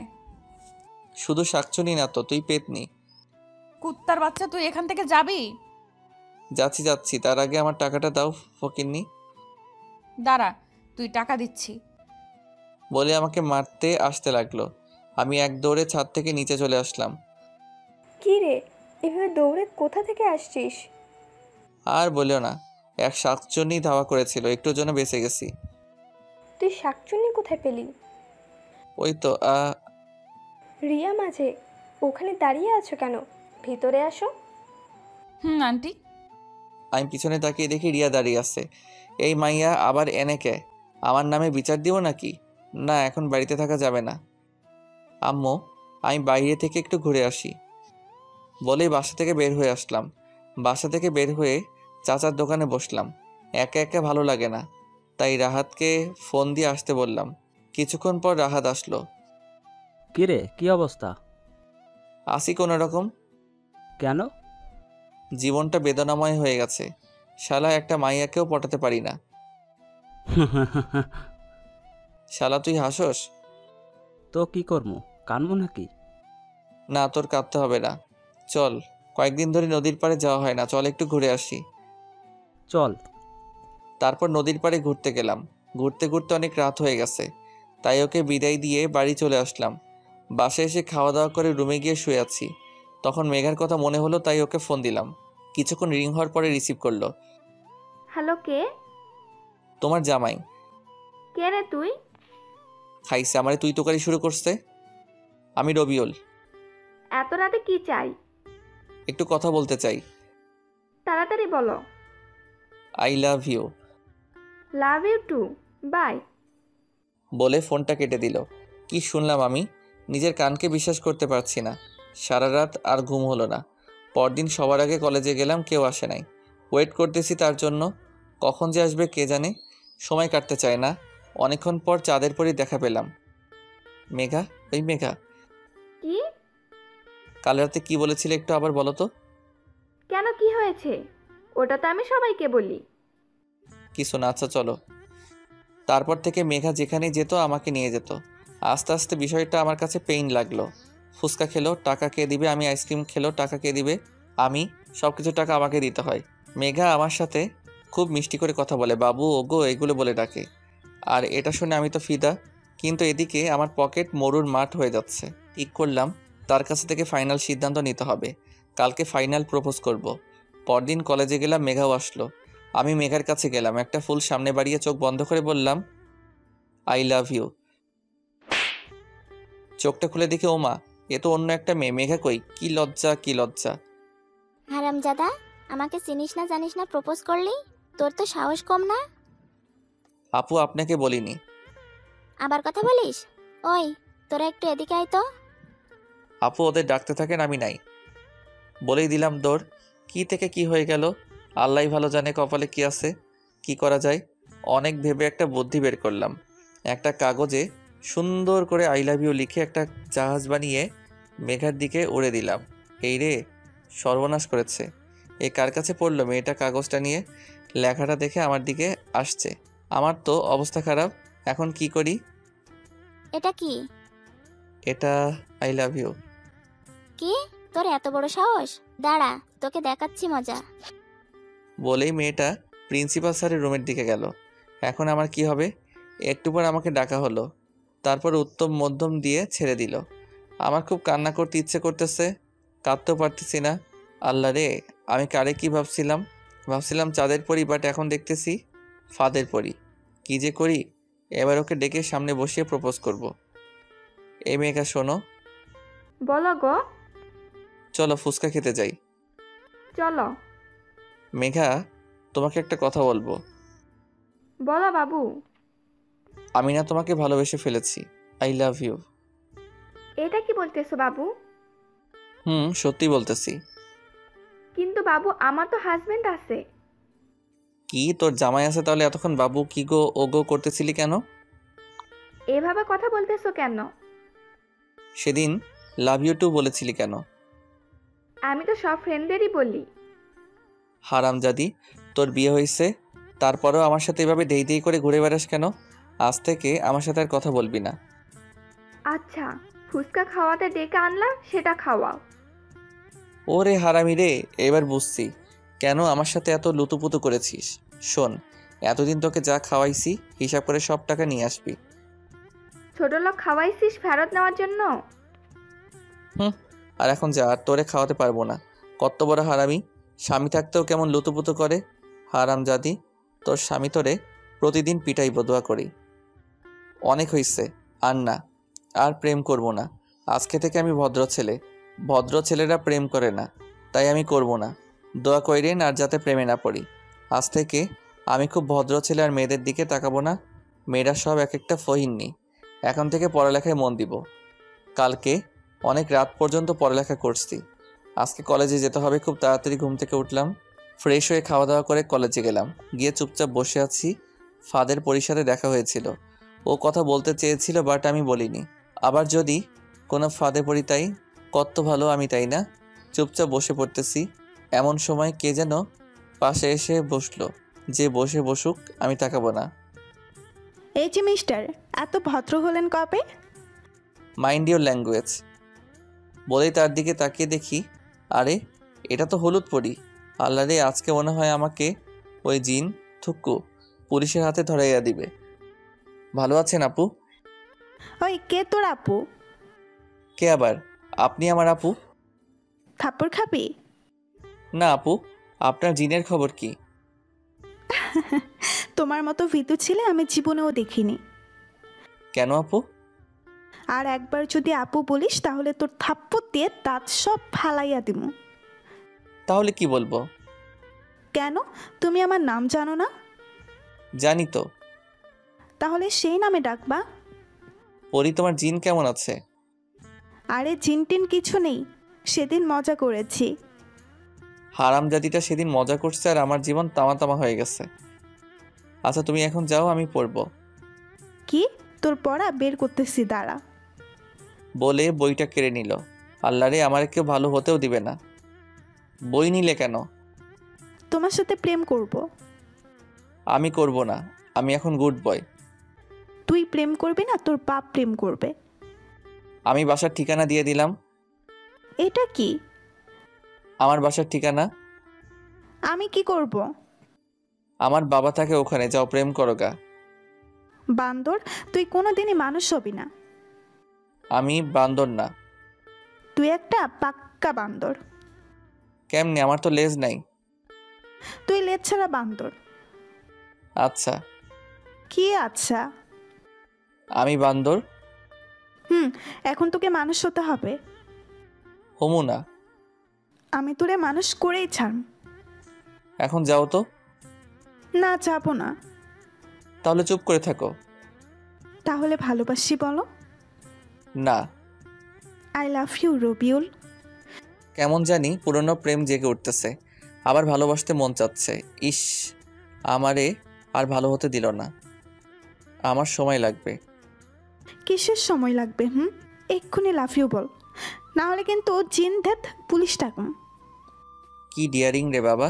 শুধু শাকচুন্নি না তো, তুই পেতনি। কুত্তার বাচ্চা, তুই এখান থেকে যাবি? যাচ্ছি যাচ্ছি, তার আগে আমার টাকাটা দাও ফকিন্নি। দাঁড়া, তুই টাকা দিচ্ছি। বলে আমাকে মারতে আসতে লাগলো। আমি এক দৌড়ে ছাদ থেকে নিচে চলে আসলাম। কি রে, এভাবে দৌড়ে কোথা থেকে আসছিস? আর বলিও না, এক শাকচুন্নি ধাওয়া করেছিল, একটুর জন্য বেঁচে গেছি। তুই শাকচুন্নি কোথায় পেলি? ওই তো রিয়া মাঝে, ওখানে দাঁড়িয়ে আছো কেন? ভিতরে আসো। আন্টি। আমি পিছনে তাকিয়ে দেখি রিয়া দাঁড়িয়ে আছে। এই মাইয়া আবার এনেকে আমার নামে বিচার দিব নাকি? না, এখন বাড়িতে থাকা যাবে না। আম্মু, আমি বাইরে থেকে একটু ঘুরে আসি বলেই বাসা থেকে বের হয়ে আসলাম। বাসা থেকে বের হয়ে চাচার দোকানে বসলাম। একা একা ভালো লাগে না, তাই রাহাতকে ফোন দিয়ে আসতে বললাম। কিছুক্ষণ পর রাহাত আসলো। কিরে, কি অবস্থা? আসি কোনো রকম। কেন? জীবনটা বেদনাময় হয়ে গেছে। শালা একটা মাইয়াকেও পটাতে পারি না। শালা তুই হাসোস? তো কি করবো, কানবো নাকি? না, তোর কাঁদতে হবে না। চল, কয়েকদিন ধরে নদীর পাড়ে যাওয়া হয় না, চল একটু ঘুরে আসি। চল। তারপর নদীর পাড়ে ঘুরতে গেলাম। ঘুরতে ঘুরতে অনেক রাত হয়ে গেছে, তাই ওকে বিদায় দিয়ে বাড়ি চলে আসলাম। বাসায় এসে খাওয়া দাওয়া করে রুমে গিয়ে শুয়ে আছি। তখন মেঘার কথা মনে হলো, তাই ওকে ফোন দিলাম। কিছুক্ষণ রিং হওয়ার পরে রিসিভ করলো। হ্যালো, কে? তোমার জামাই। কে রে তুই? খাইছে আমারে তুই তোকারি শুরু করছে। আমি রবিউল। এত রাতে কি চাই? একটু কথা বলতে চাই। তাড়াতাড়ি বলো। I love you. Love you too. Bye. বলে ফোনটা কেটে দিল। কি শুনলাম আমি? নিজের কানকে বিশ্বাস করতে পারছি না। সারা রাত আর ঘুম হলো না। পরদিন সবার আগে কলেজে গেলাম, কেউ আসে নাই। ওয়েট করতেছি তার জন্য, কখন যে আসবে কে জানে। সময় কাটতে চায় না। অনেকক্ষণ পর চাঁদের পরই দেখা পেলাম। মেঘা, ওই মেঘা। কি? কাল রাতে কি বলেছিলে একটু আবার বলো তো। কেন, কি হয়েছে? ওটা তো আমি সবাইকে বলি। কিছু না, আচ্ছা চলো। তারপর থেকে মেঘা যেখানেই যেত আমাকে নিয়ে যেত। আস্তে আস্তে বিষয়টা আমার কাছে পেইন লাগলো। ফুচকা খেলো, টাকা কে দিবে? আমি আইসক্রিম খেলো, টাকা কে দিবে? আমি। সব কিছু টাকা আমাকে দিতে হয়। মেঘা আমার সাথে খুব মিষ্টি করে কথা বলে, বাবু, ওগো এগুলো বলে ডাকে। আর এটা শুনে আমি তো ফিদা। কিন্তু এদিকে আমার পকেট মরুর মাঠ হয়ে যাচ্ছে। ঠিক করলাম তার কাছ থেকে ফাইনাল সিদ্ধান্ত নিতে হবে। কালকে ফাইনাল প্রপোজ করব। পরদিন কলেজে গেলাম, মেঘাও আসলো। আমি মেঘার কাছে গেলাম, একটা ফুল সামনে বাড়িয়ে চোখ বন্ধ করে বললাম, আই লাভ ইউ। চোখটা খুলে দেখি ওমা, এ তো অন্য একটা মেয়ে। মেঘা কই? কি লজ্জা, কি লজ্জা। হারামজাদা, আমাকে চিনিস না জানিস না প্রপোজ করলি? তোর তো সাহস কম না। আপু, আপনাকে বলিনি। আবার কথা বলিস? ওই, তোরা একটু এদিকে আয় তো। আপু, ওদের ডাকতে থাকেন, আমি নাই। বলেই দিলাম দৌড়। কি থেকে কি হয়ে গেল আল্লাহই ভালো জানে, কপালে কি আছে। কি করা যায়? অনেক ভেবে একটা বুদ্ধি বের করলাম। একটা কাগজে সুন্দর করে আই লাভ ইউ লিখে একটা জাহাজ বানিয়ে মেঘার দিকে উড়ে দিলাম। এই রে, সর্বনাশ করেছে। এ কার কাছে পড়লো? মেয়েটা কাগজটা নিয়ে লেখাটা দেখে আমার দিকে আসছে। আমার তো অবস্থা খারাপ। এখন কি করি? এটা কি? এটা আই লাভ ইউ। কি? তোর এত বড় সাহস? দাঁড়া, তোকে দেখাচ্ছি মজা। বলেই মেয়েটা প্রিন্সিপাল স্যারের রুমের দিকে গেল। এখন আমার কি হবে? একটু পর আমাকে ডাকা হলো। তারপর উত্তম মধ্যম দিয়ে ছেড়ে দিল। আমার খুব কান্না করতে ইচ্ছে করতেছে, কাঁদতেও পারতেছি না। আল্লাহ রে, আমি কারে কি ভাবছিলাম চাঁদের পরি, বাট এখন দেখতেছি ফাঁদের পরি। কি যে করি? এবার ওকে ডেকে সামনে বসিয়ে প্রপোজ করব। এই মেয়েকা, শোনো। বলো গো। চলো ফুচকা খেতে যাই। চলো। মেঘা, তোমাকে একটা কথা বলবো। বলো বাবু। আমি না তোমাকে ভালোবেসে ফেলেছি। I love you. এটা কি বলতেছো বাবু? সত্যি বলতেছি। কিন্তু বাবু, আমার তো হাজবেন্ড আছে। কি, তোর জামাই আছে? তাহলে এতক্ষণ বাবু কি গো ও গো করতেছিলি কেন? এভাবে কথা বলতেছো কেন? সেদিন লাভ ইউ টু বলেছিলি কেন? আমি তো সব ফ্রেন্ডদেরই বলি। হারামজাদি, তোর বিয়ে হয়েছে, তারপরেও আমার সাথে এভাবে দেই দেই করে ঘুরে বেড়াস কেন? আজ থেকে আমার সাথে আর কথা বলবি না। আচ্ছা, ফুচকা খাওয়াতে ডেকে আনলা, সেটা খাওয়াও। ওরে হারামি রে, এবার বুঝছি কেন আমার সাথে এত লুতুপুতু করেছিস। শোন, এতদিন তোকে যা খাওয়াইছি হিসাব করে সব টাকা নিয়ে আসবি। ছোট লোক খাওয়াইছিস ফেরত নেওয়ার জন্য? আর এখন যা, আর তোরে খাওয়াতে পারবো না। কত বড় হারামি! স্বামী থাকতেও কেমন লুতুপুতু করে। হারামজাদি, তোর স্বামী তোরে প্রতিদিন পিটাই বদুয়া করি। অনেক হইছে, আর না, আর প্রেম করব না। আজকে থেকে আমি ভদ্র ছেলে। ভদ্র ছেলেরা প্রেম করে না, তাই আমি করব না। দোয়া কইরেন আর যাতে প্রেমে না পড়ি। আজ থেকে আমি খুব ভদ্র ছেলে, আর মেয়েদের দিকে তাকাবো না। মেয়েরা সব এক একটা ফহিন্নি। এখন থেকে পড়ালেখায় মন দিব। কালকে অনেক রাত পর্যন্ত পড়ালেখা করছি। আজকে কলেজে যেতে হবে। খুব তাড়াতাড়ি ঘুম থেকে উঠলাম, ফ্রেশ হয়ে খাওয়া দাওয়া করে কলেজে গেলাম। গিয়ে চুপচাপ বসে আছি। ফাদের পরির সাথে দেখা হয়েছিল। ও কথা বলতে চেয়েছিল, বাট আমি বলিনি। আবার যদি কোনো ফাদে পড়ি, তাই কত ভালো আমি, তাই না? চুপচাপ বসে পড়তেছি। এমন সময় কে যেন পাশে এসে বসলো। যে বসে বসুক, আমি তাকাবো না। এই যে মিস্টার, এত ভদ্র হলেন কবে? মাইন্ড ইউর ল্যাঙ্গুয়েজ বলেই তার দিকে তাকিয়ে দেখি, আরে এটা তো হলুদ পরি। আল্লাহ রে, আজকে মনে হয় আমাকে ওই জিন থুক্কু পুলিশের হাতে ধরাইয়া দিবে। ভালো আছেন আপু? ওই কে তোর আপু? কে আবার? আপনি আমার আপু? থাপ্পড় খাবি? না আপু, আপনার জিনের খবর কি? তোমার মতো ভীতু ছেলে আমি জীবনেও দেখিনি। কেন আপু? আর একবার যদি আপু বলিস তাহলে তোর থাপ্পড় দিয়ে দাঁত সব ফালাইয়া দিমু। তাহলে কি বলবো? কেন, তুমি আমার নাম জানো না? জানি তো। তাহলে সেই নামে ডাকবা। পরি, তোমার জিন কেমন আছে? আরে জিনটিন কিছু নেই, সেদিন মজা করেছি। হারামজাদিটা সেদিন মজা করছে আর আমার জীবন তামা তামা হয়ে গেছে। আচ্ছা তুমি এখন যাও, আমি পড়বো। কি? তোর পড়া বের করতেছি, দাঁড়া। বলে বইটা কেড়ে নিল। আল্লাহ রে, আমার কেউ ভালো হতেও দিবে না। বই নিলে কেন? তোমার সাথে প্রেম করব। আমি করব না, আমি এখন গুড বয়। তুই প্রেম করবি না, তোর বাপ প্রেম করবে। আমি বাসার ঠিকানা দিয়ে দিলাম। এটা কি? আমার বাসার ঠিকানা। আমি কি করব? আমার বাবা থাকে ওখানে, যাও প্রেম করো গা। বান্দর, তুই কোনোদিনই মানুষ হবি না। আমি বান্দর না। তুই একটা পাক্কা বান্দর। কেমনে? আমার তো লেজ নাই। তুই লেজ ছাড়া বান্দর। আচ্ছা। কি আচ্ছা? আমি বান্দর। এখন তোকে মানুষ হতে হবে। হমু না। আমি তোরে মানুষ করেই ছাড়। এখন যাও তো। না, যাবো না। তাহলে চুপ করে থাকো। তাহলে ভালোবাসি বলো। না। I love you Rabiul. কেমন জানি পুরনো প্রেম জেগে উঠতেছে, আবার ভালোবাসতে মন চাচ্ছে। ইস, আমারে আর ভালো হতে দিল না। আমার সময় লাগবে। কিসের সময় লাগবে? এক্ষুনি লাভ ইউ বল, না হলে কিন্তু জিন ধ্যাত পুলিশ ডাকুম। কি ডিয়ারিং রে বাবা!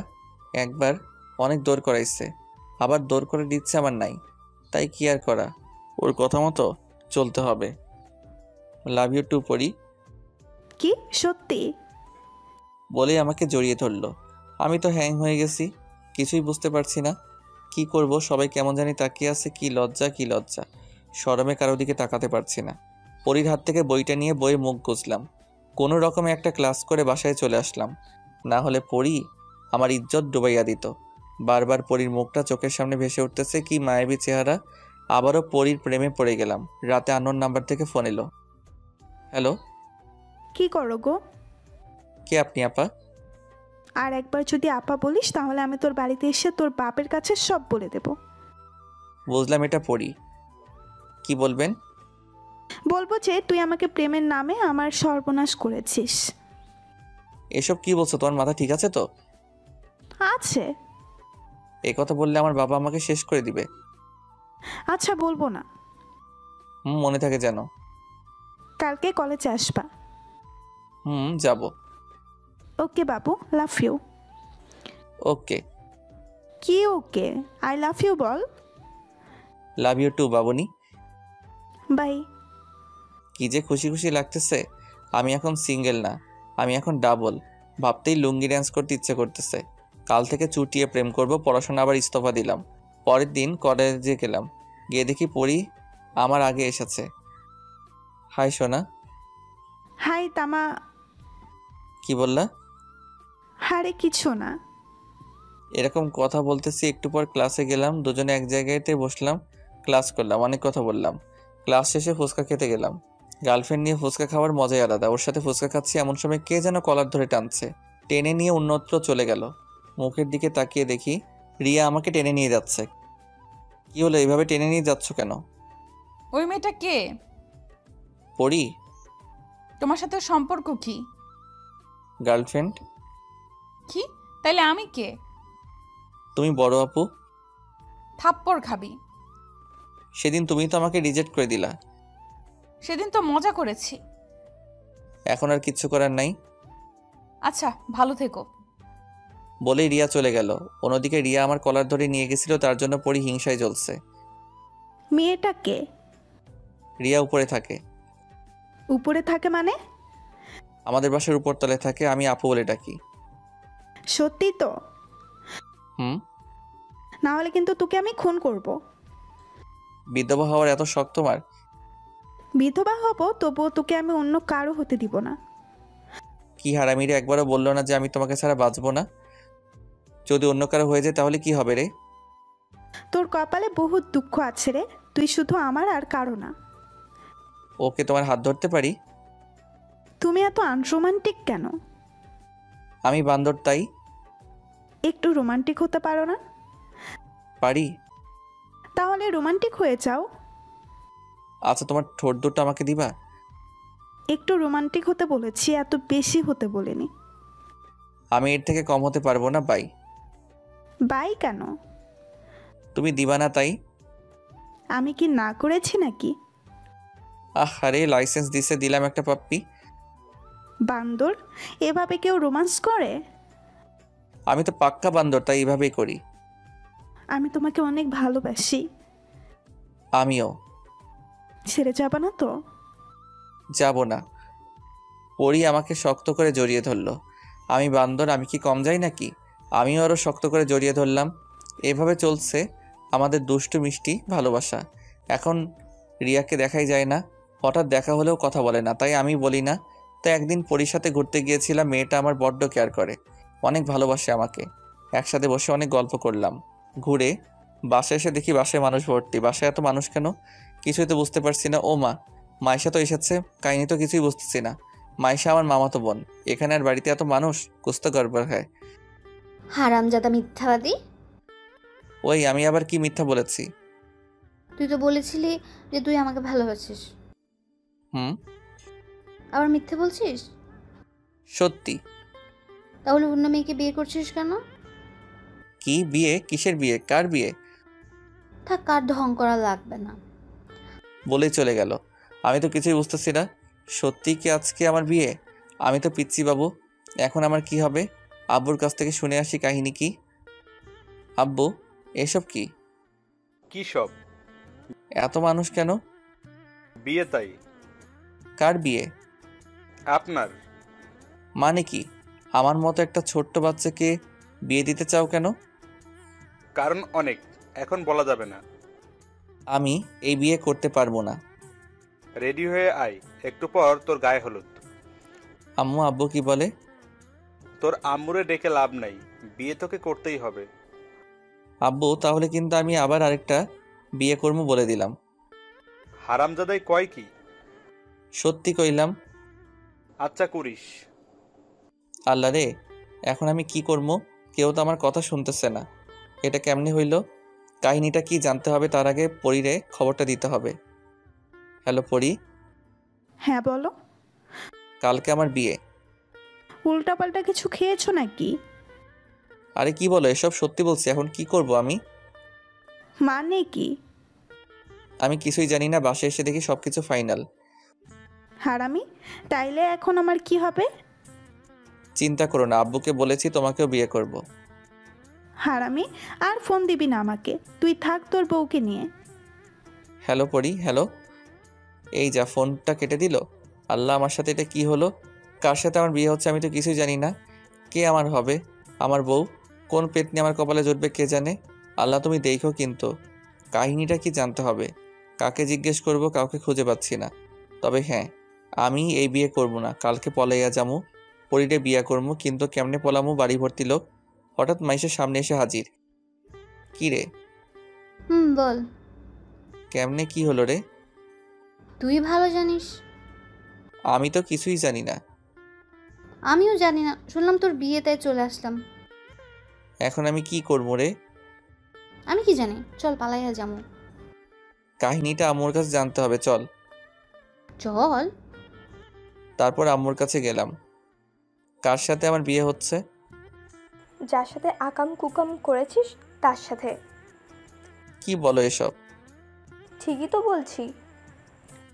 একবার অনেক দৌড় করাইছে, আবার দৌড় করে দিচ্ছে আমার নাই, তাই কি আর করা, ওর কথা মতো চলতে হবে। লাভ ইউ টু পরি। কি সত্যি? বলেই আমাকে জড়িয়ে ধরলো। আমি তো হ্যাং হয়ে গেছি, কিছুই বুঝতে পারছি না কি করব। সবাই কেমন জানি তাকিয়ে আছে। কি লজ্জা, কি লজ্জা! শরমে কারো দিকে তাকাতে পারছি না। পরির হাত থেকে বইটা নিয়ে বইয়ে মুখ গুজলাম। কোনো রকমে একটা ক্লাস করে বাসায় চলে আসলাম, না হলে পরি আমার ইজ্জত ডুবাইয়া দিত। বারবার পরির মুখটা চোখের সামনে ভেসে উঠতেছে, কি মায়াবী চেহারা। আবারও পরির প্রেমে পড়ে গেলাম। রাতে আননোন নাম্বার থেকে ফোন এলো। হ্যালো। কি করো গো? কে আপনি আপা? আর একবার যদি আপা বলিস তাহলে আমি তোর বাড়িতে এসে তোর বাপের কাছে সব বলে দেব। বুঝলাম, এটা পরি। কি বলবেন? বলবো যে তুই আমাকে প্রেমের নামে আমার সর্বনাশ করেছিস। এসব কি বলছো? তোমার মাথা ঠিক আছে তো? আছে। এই কথা বললে আমার বাবা আমাকে শেষ করে দিবে। আচ্ছা, বলবো না। মনে থাকে যেন। কালকে কলেজে আসবা। যাব। ওকে বাবু, লাভ ইউ। ওকে। কি ওকে? আই লাভ ইউ বল। লাভ ইউ টু বাবুনি। বাই। কি যে খুশি খুশি লাগতেছে। আমি এখন সিঙ্গেল না, আমি এখন ডাবল। ভাবতেই লুঙ্গি ড্যান্স করতে ইচ্ছে করতেছে। কাল থেকে চুটিয়ে প্রেম করব। পড়াশোনা আবার ইস্তফা দিলাম। পরের দিন কলেজে গেলাম, গিয়ে দেখি পরি আমার আগে এসেছে। হাই সোনা। হাই তামা। কি বললা? হারে কিছু না। এরকম কথা বলতেছি। একটু পর ক্লাসে গেলাম, দুজনে এক জায়গাতে বসলাম, ক্লাস করলাম, অনেক কথা বললাম। ক্লাস শেষে ফুচকা খেতে গেলাম। গার্লফ্রেন্ড নিয়ে ফুচকা খাওয়ার মজাই আলাদা। ওর সাথে ফুচকা খাচ্ছি, এমন সময় কে যেন কলার ধরে টানছে, টেনে নিয়ে অন্যত্র চলে গেল। মুখের দিকে তাকিয়ে দেখি রিয়া আমাকে টেনে নিয়ে যাচ্ছে। কি হলো, এইভাবে টেনে নিয়ে যাচ্ছ কেন? ওই মেয়েটা কে? পড়ি, তোমার সাথে ওর সম্পর্ক কি? গার্লফ্রেন্ড। কি? তাইলে আমি কে? তুমি বড় আপু। থাপ্পড় খাবি। সেদিন তুমি তো আমাকে রিজেক্ট করে দিলা। সেদিন তো মজা করেছি। এখন আর কিচ্ছু করার নাই। আচ্ছা, ভালো থেকো। বলেই রিয়া চলে গেল। অন্যদিকে রিয়া আমার কলার ধরে নিয়ে গেছিল, তার জন্য পড়ি হিংসায় জ্বলছে। মেয়েটা কে? রিয়া উপরে থাকে। উপরে থাকে মানে? আমাদের বাসার উপরতলায় থাকে, আমি আপু বলে ডাকি। সত্যি তো? হুম। না হলে কিন্তু তোকে আমি খুন করব। বিধবা হওয়ার এত শখ তোমার? বিধবা হব, তবুও তোকে আমি অন্য কারো হতে দিব না। কি হারামিরে, একবারও বললো না যে আমি তোমাকে ছাড়া বাঁচবো না? যদি অন্য কারো হয়ে যায় তাহলে কি হবে রে? তোর কপালে বহুত দুঃখ আছে রে, তুই শুধু আমার আর কারো না। ওকে, তোমার হাত ধরতে পারি? তুমি এত আনরোমান্টিক কেন? আমি বান্দর তাই। একটু রোমান্টিক হতে পারো না? পারি। তাহলে রোমান্টিক হয়ে যাও। আচ্ছা, তোমার ঠোঁট দুটো আমাকে দিবা? একটু রোমান্টিক হতে বলেছি, এত বেশি হতে বলিনি। আমি এর থেকে কম হতে পারবো না, বাই। বাই কেন? তুমি দিবা না তাই। আমি কি না করেছি নাকি? আরে লাইসেন্স দিছে, দিলাম একটা পাপ্পি। বান্দর, এভাবে কেউ রোমান্স করে? আমি তো পাক্কা বান্দর, তাই এইভাবেই করি। আমি তোমাকে অনেক ভালোবাসি। আমিও। ছেড়ে যাবা না তো? যাব না। পরি আমাকে শক্ত করে জড়িয়ে ধরলো। আমি বান্দর, আমি কি কম যাই নাকি? আমিও আরও শক্ত করে জড়িয়ে ধরলাম। এভাবে চলছে আমাদের দুষ্টু মিষ্টি ভালোবাসা। এখন রিয়াকে দেখাই যায় না, হঠাৎ দেখা হলেও কথা বলে না, তাই আমি বলি না। তাই একদিন পরির সাথে ঘুরতে গিয়েছিলাম। মেয়েটা আমার বড্ড কেয়ার করে, অনেক ভালোবাসে আমাকে। একসাথে বসে অনেক গল্প করলাম। ঘুরে বাসায় এসে দেখি বাসায় মানুষ ভর্তি। বাসায় এত মানুষ কেন, কিছুই তো বুঝতে পারছি না। ও মা, মাইশা তো এসেছে, কাহিনী তো কিছুই বুঝতেছি না। মাইশা আমার মামাতো বোন, এখানে আর বাড়িতে এত মানুষ, কুস্ত গড়বড় হয়। হারামজাদা মিথ্যাবাদী! ওই আমি আবার কি মিথ্যা বলেছি? তুই তো বলেছিলি যে তুই আমাকে ভালোবাসিস, হুম। আবার মিথ্যে বলছিস? সত্যি। তাহলে অন্য মেয়েকে বিয়ে করছিস কেন? কি বিয়ে? কিসের বিয়ে? কার বিয়ে? থাক, কার ঢং করা লাগবে না। বলেই চলে গেল। আমি তো কিছুই বুঝতেছি না। সত্যি কি আজকে আমার বিয়ে? আমি তো পিচ্ছি বাবু। এখন আমার কি হবে? আব্বুর কাছ থেকে শুনে আসি কাহিনী কি। আব্বু, এসব কি? কি সব? এত মানুষ কেন? বিয়ে তাই। কার বিয়ে? আপনার। মানে কি? আমার মতো একটা ছোট্ট বাচ্চাকে বিয়ে দিতে চাও কেন? কারণ অনেক, এখন বলা যাবে না। আমি এই বিয়ে করতে পারবো না। রেডি হয়ে আয়, একটু পর তোর গায়ে হলুদ। আম্মু আব্বু কি বলে? তোর আম্মুরে ডেকে লাভ নাই, বিয়ে তোকে করতেই হবে। আব্বু, তাহলে কিন্তু আমি আবার আরেকটা বিয়ে করবো বলে দিলাম। হারামজাদাই কয় কি? সত্যি কইলাম। আচ্ছা করিস। আল্লাহ রে, এখন আমি কি করবো? কেউ তো আমার কথা শুনতেছে না। এটা কেমনে হইল? কাহিনীটা কি জানতে হবে, তার আগে পরীরে খবরটা দিতে হবে। হ্যালো পরী। হ্যাঁ বলো। কালকে আমার বিয়ে। উল্টাপাল্টা কিছু খেয়েছো নাকি? আরে কি বলো এসব? সত্যি বলছি। এখন কি করব আমি? মানে কি? আমি কিছুই জানি না, বাসায় এসে দেখি সবকিছু ফাইনাল। হারামি, তাইলে এখন আমার কি হবে? চিন্তা করো না, আব্বুকে বলেছি তোমাকেও বিয়ে করব। হারামি, আর ফোন দিবি না আমাকে, তুই থাক তোর বউকে নিয়ে। হ্যালো পরী, হ্যালো। এই যা, ফোনটা কেটে দিল। আল্লাহ, আমার সাথে এটা কি হলো? কার সাথে আমার বিয়ে হচ্ছে আমি তো কিছুই জানি না। কে আমার হবে? আমার বউ? কোন পেতনি আমার কপালে জুটবে কে জানে। আল্লাহ তুমি দেখো, কিন্তু কাহিনীটা কি জানতে হবে। কাকে জিজ্ঞেস করব, কাউকে খুঁজে পাচ্ছি না। তবে হ্যাঁ, আমি এই বিয়ে করব না, কালকে পলাইয়া যামু। পরীরে বিয়ে করবো, কিন্তু কেমনে পলামু? বাড়ি ভর্তি লোক। হঠাৎ মাইশের সামনে এসে হাজির। কি রে? বল। কেমনে কি হলো রে? তুই ভালো জানিস। আমি তো কিছুই জানি না। আমিও জানি না, শুনলাম তোর বিয়ে, তাই চলে আসলাম। এখন আমি কি করবো রে? আমি কি জানি, চল পালাইয়া যাবো। কাহিনীটা আম্মুর কাছে জানতে হবে, চল। চল। তারপর আম্মুর কাছে গেলাম। কার সাথে আমার বিয়ে হচ্ছে? যার সাথে আকাম কুকাম করেছিস তার সাথে। কি বলো এসব? ঠিকই তো বলছি।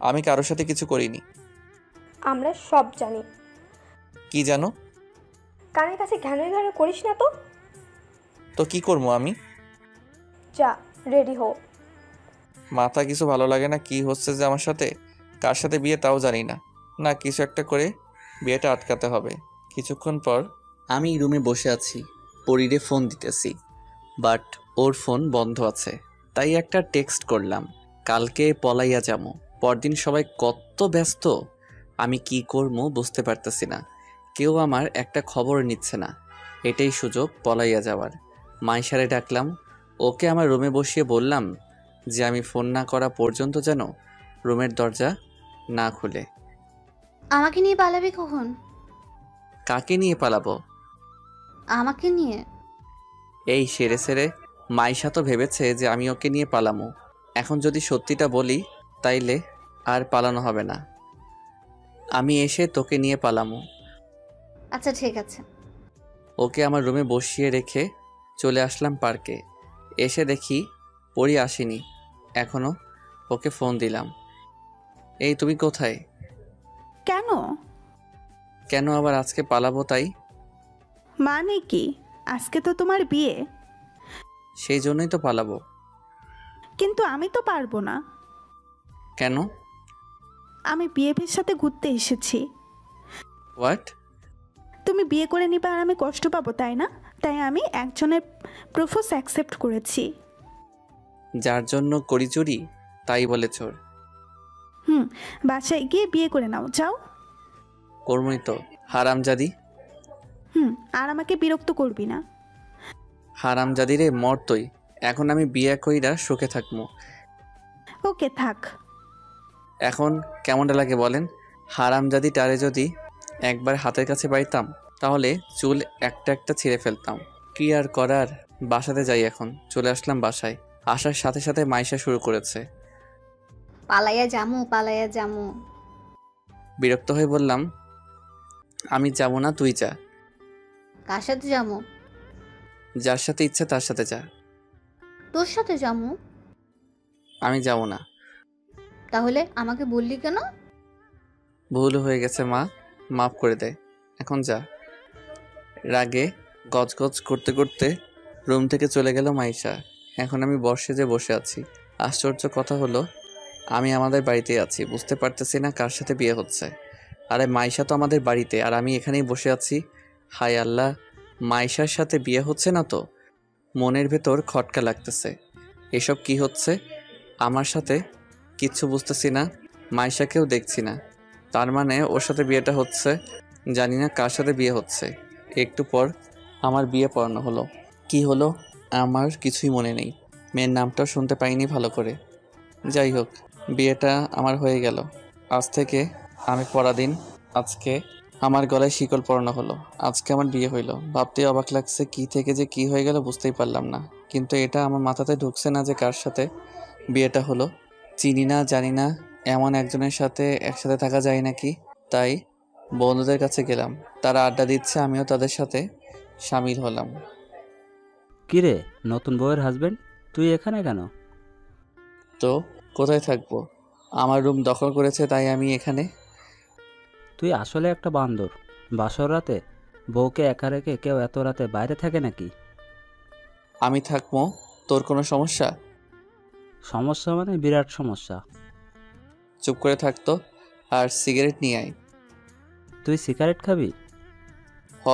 আমি কারোর সাথে কিছু করিনি। আমরা সব জানি। কি জানো? কানের কাছে ঘ্যানো ঘ্যানো করিস না তো। তো কি করবো আমি? যা, রেডি হো। মাথা কিছু ভালো লাগে না, কি হচ্ছে যে আমার সাথে? কার সাথে বিয়ে তাও জানি না। না, কিছু একটা করে বিয়েটা আটকাতে হবে। কিছুক্ষণ পর আমি রুমে বসে আছি, পরিরে ফোন দিতেছি, বাট ওর ফোন বন্ধ আছে। তাই একটা টেক্সট করলাম, কালকে পলাইয়া যাবো। পরদিন সবাই কত ব্যস্ত, আমি কি করবো বুঝতে পারতেছি না। কেউ আমার একটা খবর নিচ্ছে না। এটাই সুযোগ পলাইয়া যাওয়ার। মাইশারে ডাকলাম, ওকে আমার রুমে বসিয়ে বললাম যে আমি ফোন না করা পর্যন্ত যেন রুমের দরজা না খুলে। আমাকে নিয়ে পালাবি কখন? কাকে নিয়ে পালাবো? আমাকে নিয়ে। এই সেরে সেরে মাইশা তো ভেবেছে যে আমি ওকে নিয়ে পালামো। এখন যদি সত্যিটা বলি তাইলে আর পালানো হবে না। আমি এসে তোকে নিয়ে পালামো। আচ্ছা ঠিক আছে। ওকে আমার রুমে বসিয়ে রেখে চলে আসলাম পার্কে। এসে দেখি পরি আসেনি এখনো। ওকে ফোন দিলাম, এই তুমি কোথায়? কেন? কেন আবার আজকে পালাবো তাই। মানে কি? আজকে তো তোমার বিয়ে। সেই জন্যই তো পালাবো। কিন্তু আমি তো পারবো না। কেন? আমি বিয়ের সাথে ঘুরতে এসেছি। হোয়াট? তুমি বিয়ে করে নিবা আর আমি কষ্ট পাবো, তাই না? তাই আমি একজনের প্রপোজ অ্যাকসেপ্ট করেছি। যার জন্য করি চুরি তাই বলে চোর। বাসায় গিয়ে বিয়ে করে নাও, যাও। কর্মই তো, হারামজাদি। আর আমাকে বিরক্ত করবি না। হারামজাদি রে, মর তুই। এখন আমি বিয়ে কইরা সুখে থাকবো। ওকে থাক। এখন কেমনটা লাগে বলেন? হারামজাদি টারে যদি একবার হাতের কাছে পাইতাম তাহলে চুল একটা একটা ছিঁড়ে ফেলতাম। কি আর করার, বাসাতে যাই এখন। চলে আসলাম বাসায়। আসার সাথে সাথে মাইশা শুরু করেছে। পালাইয়া জামু, পালাইয়া জামু। বিরক্ত হয়ে বললাম, আমি যাবো না, তুই যা। কার সাথে জামু? যার সাথে ইচ্ছে তার সাথে যা। তোর সাথে জামু। আমি যাবো না। তাহলে আমাকে বললি কেন? ভুল হয়ে গেছে মা, মাফ করে দে, এখন যা। রাগে গজগজ করতে করতে রুম থেকে চলে গেল মাইশা। এখন আমি বর্ষে বসে আছি। আশ্চর্য কথা হলো, আমি আমাদের বাড়িতেই আছি, বুঝতে পারতেছি না কার সাথে বিয়ে হচ্ছে। আরে মাইশা তো আমাদের বাড়িতে, আর আমি এখানেই বসে আছি। হায় আল্লাহ, মাইশার সাথে বিয়ে হচ্ছে না তো? মনের ভেতর খটকা লাগতেছে। এসব কি হচ্ছে আমার সাথে? কিচ্ছু বুঝতেছি না। মাইশাকেও দেখছি না, তার মানে ওর সাথে বিয়েটা হচ্ছে। জানি না কার সাথে বিয়ে হচ্ছে। একটু পর আমার বিয়ে পড়ানো হলো। কি হলো আমার কিছুই মনে নেই। মেয়ের নামটাও শুনতে পাইনি ভালো করে। যাই হোক, বিয়েটা আমার হয়ে গেল। আজ থেকে আমি পরাধীন। আজকে আমার গলায় শিকল পরানো হলো। আজকে আমার বিয়ে হইলো। ভাবতেই অবাক লাগছে, কি থেকে যে কি হয়ে গেল বুঝতেই পারলাম না। কিন্তু এটা আমার মাথাতে ঢুকছে না যে কার সাথে বিয়েটা হলো। চিনি না, জানি না, এমন একজনের সাথে একসাথে থাকা যায় নাকি। তাই বন্ধুদের কাছে গেলাম, তারা আড্ডা দিচ্ছে, আমিও তাদের সাথে সামিল হলাম। কিরে, নতুন বউয়ের হাজবেন্ড, তুই এখানে কেন? তো কোথায় থাকবো? আমার রুম দখল করেছে তাই আমি এখানে। তুই আসলে একটা বান্দর। বাসর রাতে বউকে একা রেখে কেউ এত রাতে বাইরে থাকে নাকি? আমি থাকবো, তোর কোনো সমস্যা? সমস্যা মানে বিরাট সমস্যা। চুপ করে থাকতো আর সিগারেট নিয়ে আয়। তুই সিগারেট খাবি?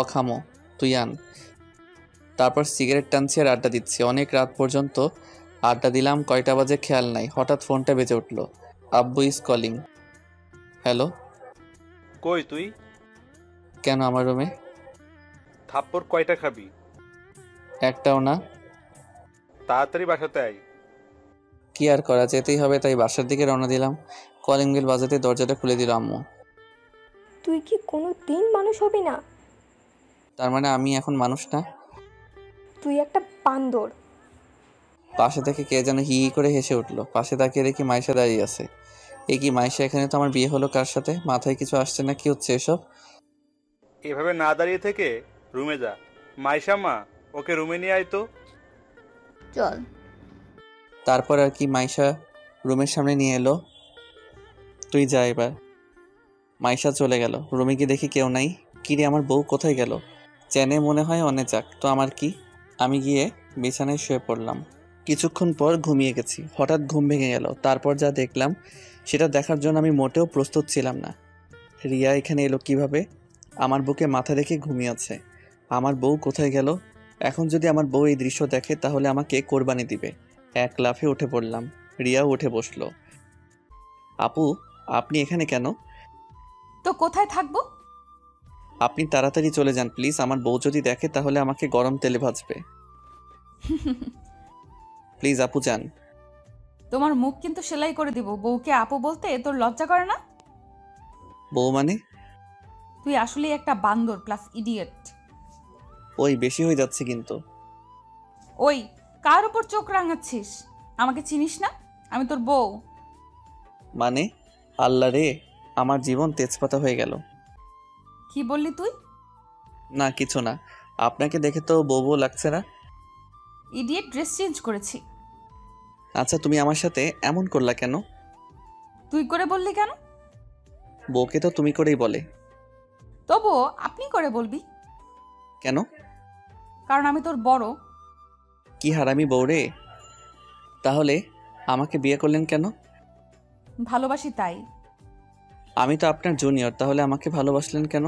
খামো, তুই আন। তারপর সিগারেট টানছি আর আড্ডা দিচ্ছি অনেক রাত পর্যন্ত। আড্ডা দিলাম, কয়টা বাজে খেয়াল নাই। হঠাৎ ফোনটা বেজে উঠলো। আব্বু ইজ কলিং। হ্যালো। কই তুই? কেন আমার রুমে? থাপ্পড় কয়টা খাবি? একটাও না। তাড়াতাড়ি বাসাতে আয়। কি আর করা, যেতেই হবে তাই বাসার দিকে রওনা দিলাম। কলিং বেল বাজাতে দরজাটা খুলে দিল আম্মু। তুই কি কোনো দিন মানুষ হবি না? তার মানে আমি এখন মানুষ না? তুই একটা বান্দর। পাশে থেকে কে যেন হি হি করে হেসে উঠলো। পাশে তাকিয়ে দেখি মাইশা দাঁড়িয়ে আছে। এ কি মাইশা, এখানে তো আমার বিয়ে হলো কার সাথে? মাথায় কিছু আসছে না, কি হচ্ছে এসব? এভাবে না দাঁড়িয়ে থেকে রুমে যা। মাইশা মা, ওকে রুমে নিয়ে আয় তো। চল। তারপর আর কি মাইশা রুমের সামনে নিয়ে এলো। তুই যা এবার। মাইশা চলে গেল। রুমে গিয়ে দেখি কেউ নাই। কিরে, আমার বউ কোথায় গেল? চেনে মনে হয়, অনে যাক তো আমার কি। আমি গিয়ে বিছানায় শুয়ে পড়লাম। কিছুক্ষণ পর ঘুমিয়ে গেছি। হঠাৎ ঘুম ভেঙে গেল। তারপর যা দেখলাম সেটা দেখার জন্য আমি মোটেও প্রস্তুত ছিলাম না। রিয়া এখানে এলো কিভাবে? আমার বুকে মাথা রেখে ঘুমিয়ে আছে। আমার বউ কোথায় গেল? এখন যদি আমার বউ এই দৃশ্য দেখে তাহলে আমাকে কোরবানি দিবে। এক লাফে উঠে পড়লাম। রিয়াও উঠে বসলো। আপু, আপনি এখানে কেন? তো কোথায় থাকবো? আপনি তাড়াতাড়ি চলে যান প্লিজ। আমার বউ যদি দেখে তাহলে আমাকে গরম তেলে ভাজবে। প্লিজ আপু যান। তোমার মুখ কিন্তু সেলাই করে দিব। বউকে আপু বলতে তোর লজ্জা করে না? বউ মানে? তুই আসলেই একটা বান্দর প্লাস ইডিয়েট। ওই বেশি হয়ে যাচ্ছে কিন্তু। ওই, কার উপর চোখ রাঙাচ্ছিস? আমাকে চিনিস না? আমি তোর বউ। মানে? আল্লাহ রে, আমার জীবন তেজপাতা হয়ে গেল। কি বললি তুই? না কিছু না। আপনাকে দেখে তো বউ বউ লাগছে না। ইডিয়েট, ড্রেস চেঞ্জ করেছি। আচ্ছা, তুমি আমার সাথে এমন করলা কেন? তুই করে বললি কেন? বউকে তো তুমি করেই বলে। তবুও আপনি করে বলবি কেন? কারণ আমি তোর বড়। কি হারামি বউ রে। তাহলে আমাকে বিয়ে করলেন কেন? ভালোবাসি তাই। আমি তো আপনার জুনিয়র, তাহলে আমাকে ভালোবাসলেন কেন?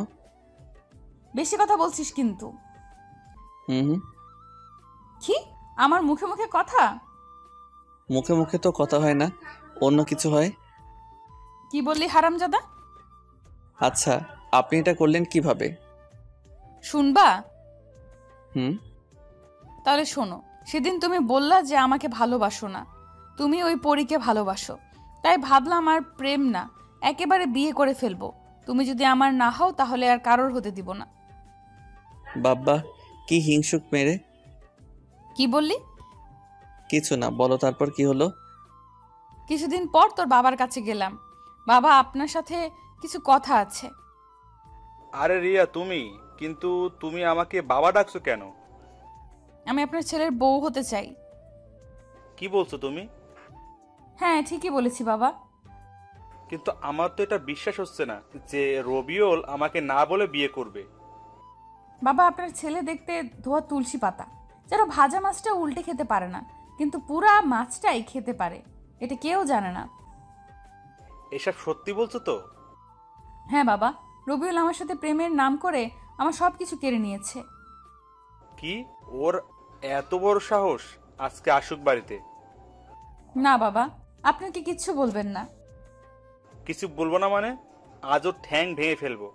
বেশি কথা বলছিস কিন্তু। হুম। কি? আমার মুখে মুখে কথা? মুখে মুখে তো কথা হয় না, অন্য কিছু হয়। কি বললি হারামজাদা? আচ্ছা, আপনি এটা করলেন কিভাবে? শুনবা? হুম। তাহলে শোনো। সেদিন তুমি বললা যে আমাকে ভালোবাসো না, তুমি ওই পরীকে ভালোবাসো। তাই ভাবলাম আর প্রেম না, একেবারে বিয়ে করে ফেলবো। তুমি যদি আমার না হও তাহলে আর কারোর হতে দিব না। বাব্বা, কি হিংসুক মেরে। কি বললি? কিছু না, বলো তারপর কি হলো? কিছুদিন পর তোর বাবার কাছে গেলাম। বাবা, আপনার সাথে কিছু কথা আছে। আরে রিয়া, কিন্তু তুমি আমাকে বাবা ডাকছো কেন? আমি আপনার ছেলের বউ হতে চাই। কি বলছো তুমি? হ্যাঁ, ঠিকই বলেছি বাবা। কিন্তু আমার তো এটা বিশ্বাস হচ্ছে না যে রবিউল আমাকে না বলে বিয়ে করবে। বাবা, আপনার ছেলে দেখতে ধোয়া তুলসী পাতা, যেন ভাজা মাছটা উল্টে খেতে পারে না, কিন্তু পুরা মাছটাই খেতে পারে। এটা কেউ জানে না। এসব সত্যি বলছো তো? হ্যাঁ বাবা, রবিউল আমার সাথে প্রেমের নাম করে আমার সব কিছু কেড়ে নিয়েছে। কি? ওর এত বড় সাহস? আজকে আসুক বাড়িতে। না বাবা, আপনাকে কিচ্ছু বলবেন না। কিছু বলবো না মানে? আজ ওর ঠ্যাং ভেঙে ফেলবো।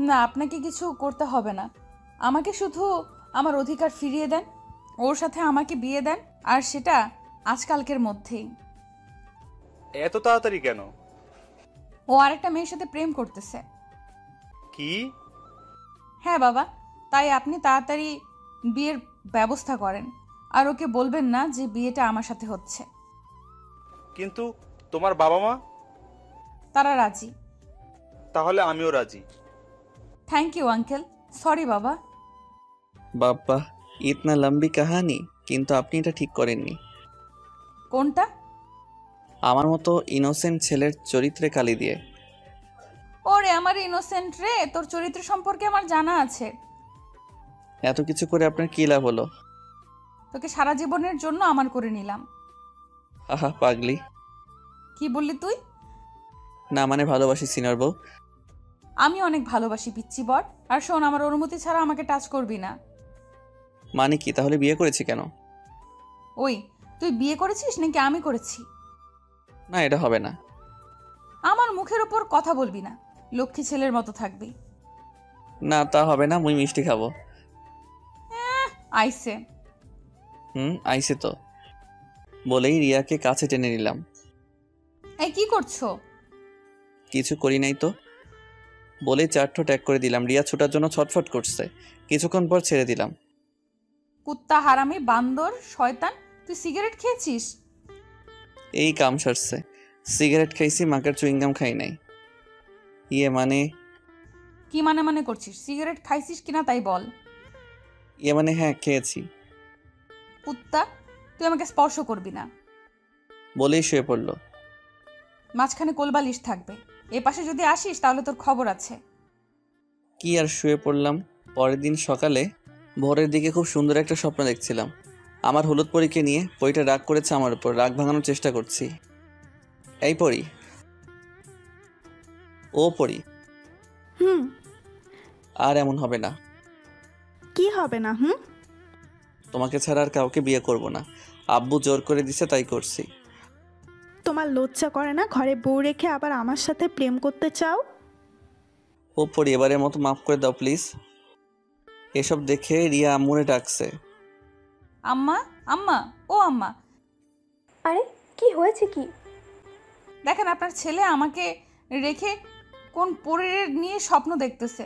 না, আপনাকে কিছু করতে হবে না। আমাকে শুধু আমার অধিকার ফিরিয়ে দেন, ওর সাথে আমাকে বিয়ে দেন, আর সেটা আজকালকের মধ্যেই। এত তাড়াতাড়ি কেন? ও আরেকটা মেয়ের সাথে প্রেম করতেছে। কি? হ্যাঁ বাবা, তাই আপনি তাড়াতাড়ি বিয়ের ব্যবস্থা করেন, আর ওকে বলবেন না যে বিয়েটা আমার সাথে হচ্ছে। কিন্তু তোমার বাবা মা? তারা রাজি। তাহলে আমিও রাজি। Thank you uncle. সরি বাবা। বাব্বা, ইতনা লম্বি কাহানি। কিন্তু আপনি এটা ঠিক করেননি। কোনটা? আমার মতো ইনোসেন্ট ছেলের চরিত্রে কালি দিয়ে। ওরে আমার ইনোসেন্ট রে, তোর চরিত্র সম্পর্কে আমার জানা আছে। এত কিছু করে আপনার কি লাভ হলো? তোকে সারা জীবনের জন্য আমার করে নিলাম। আহা পাগলি। কি বললি তুই? না মানে ভালোবাসি সিনিয়র বউ। আমি অনেক ভালোবাসি পিচ্চি বর। আর শোন, আমার অনুমতি ছাড়া আমাকে টাচ করবি না। মানে কি? তাহলে বিয়ে করেছি কেন? ওই, তুই বিয়ে করেছিস নাকি আমি করেছি? না, এটা হবে না। আমার মুখের উপর কথা বলবি না, লক্ষ্মী ছেলের মতো থাকবি। না তা হবে না, মুই মিষ্টি খাবো। আইসে। আইসে তো। বলেই রিয়াকে কাছে টেনে নিলাম। এই কি করছো? কিছু করি নাই তো। বলেই চারঠো ট্যাগ করে দিলাম। রিয়া ছোটার জন্য ছটফট করছে। কিছুক্ষণ পর ছেড়ে দিলাম। কুত্তা, হারামি, বান্দর, শয়তান, তুই সিগারেট খেয়েছিস? এই কাম সারছে। সিগারেট খাইছি, মাকার চুইংগাম খাই নাই। ইয়ে মানে কি মানে করছিস? সিগারেট খাইছিস কিনা তাই বল। হ্যাঁ খেয়েছি। কুত্তা, তুই আমাকে স্পর্শ করবি না। বলেই শুয়ে পড়লো। মাঝখানে কোলবালিশ থাকবে, এ পাশে যদি আসিস তাহলে তোর খবর আছে। কি আর শুয়ে পড়লাম। পরের দিন সকালে ভোরের দিকে খুব সুন্দর একটা স্বপ্ন দেখছিলাম। আমার হলুদ পরীকে নিয়ে পরীটা রাগ করেছে আমার উপর। রাগ ভাঙানোর চেষ্টা করছি। এই পরী, ও পরী, হুম। আর এমন হবে না। কি হবে না? তোমাকে ছাড়া আর কাউকে বিয়ে করব না। আব্বু জোর করে দিছে, তাই করছি। তোমার লজ্জা করে না ঘরে বউ রেখে আবার আমার সাথে প্রেম করতে চাও? ও পরী, এবারের মতো মাফ করে দাও প্লিজ। এসব দেখে রিয়া আম্মুরে ডাকছে। আম্মা, আম্মা, ও আম্মা, আরে কি হয়েছে কি? দেখেন আপনার ছেলে আমাকে রেখে কোন পরীর নিয়ে স্বপ্ন দেখতেছে।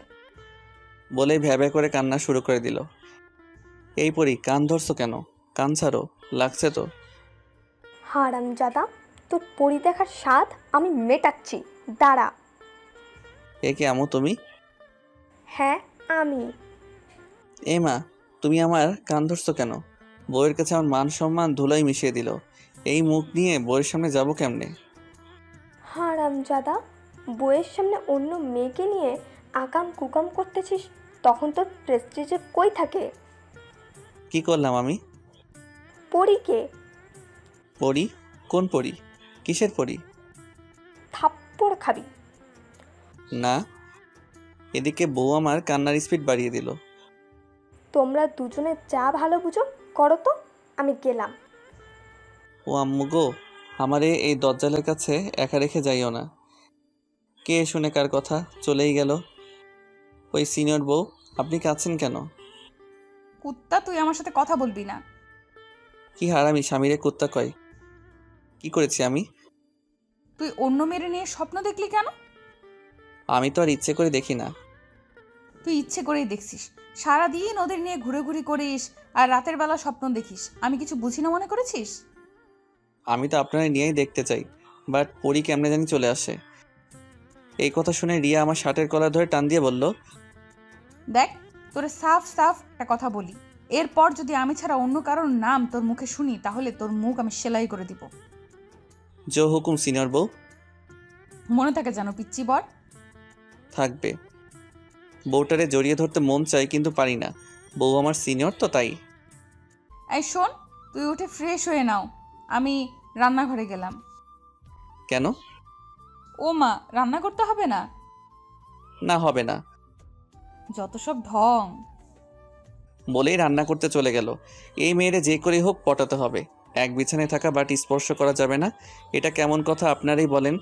বলেই ভ্যাবে করে কান্না শুরু করে দিল। এই পরী, কান ধরছো কেন? কান ছাড়ো, লাগছে তো। হারামজাদা, তোর পরি দেখার স্বাদ আমি মেটাচ্ছি, দাঁড়া। এ কি আম্মু তুমি? হ্যাঁ আমি। এ মা, তুমি আমার কান ধরছো কেন? বউয়ের কাছে আমার মান সম্মান ধুলাই মিশিয়ে দিল। এই মুখ নিয়ে বউয়ের সামনে যাব কেমনে? হারামজাদা, বইয়ের সামনে অন্য মেয়েকে নিয়ে আকাম কুকাম করতেছিস, তখন তোর প্রেস্টিজে কই থাকে? কি করলাম আমি? পরীকে। পরী? কোন পরী? কিসের পরী? থাপ্পড় খাবি। না। এদিকে বউ আমার কান্নার স্পিড বাড়িয়ে দিল। তোমরা দুজনে যা ভালো বুঝো করো তো, আমি গেলাম। ও আম্মু গো, আমারে এই দজ্জালের কাছে একা রেখে যাইও না। কে শুনে কার কথা চলেই গেল। ওই সিনিয়র বউ, আপনি কাঁদছেন কেন? কুত্তা, তুই আমার সাথে কথা বলবি না। কি হারামি স্বামীরে কুত্তা কয়? কি করেছি আমি? তুই অন্য মেয়ের নিয়ে স্বপ্ন দেখলি কেন? আমি তো আর ইচ্ছে করে দেখি না। তুই ইচ্ছে করেই দেখছিস। সারাদিন ওদের নিয়ে ঘুরে করিস আর রাতের বেলা স্বপ্ন দেখিস। আমি কিছু বুঝি না মনে করেছিস? আমি তো আপনারা নিয়েই দেখতে চাই, বাট পরী কেমনে জানি চলে আসে। এই কথা শুনে রিয়া আমার শার্টের কলার ধরে টান দিয়ে বলল, দেখ, তোরে সাফ একটা কথা বলি, এরপর যদি আমি ছাড়া অন্য কারোর নাম তোর মুখে শুনি তাহলে তোর মুখ আমি সেলাই করে দিব। জো হুকুম সিনিয়র বউ। মনে থাকে জানো পিচ্চি বর। থাকবে। বউটারে জড়িয়ে ধরতে মন চাই কিন্তু পারি না। বউ আমার সিনিয়র তো তাই। এই শোন, তুই উঠে ফ্রেশ হয়ে নাও, আমি রান্নাঘরে গেলাম। কেন? ও মা, রান্না করতে হবে না? না হবে না। যত সব ঢং। বলেই রান্না করতে চলে গেল। এই মেয়েরে যে করে হোক পটাতে হবে। এক বিছানায় থাকা বাটি স্পর্শ করা যাবে না, এটা কেমন কথা আপনারাই বলেন।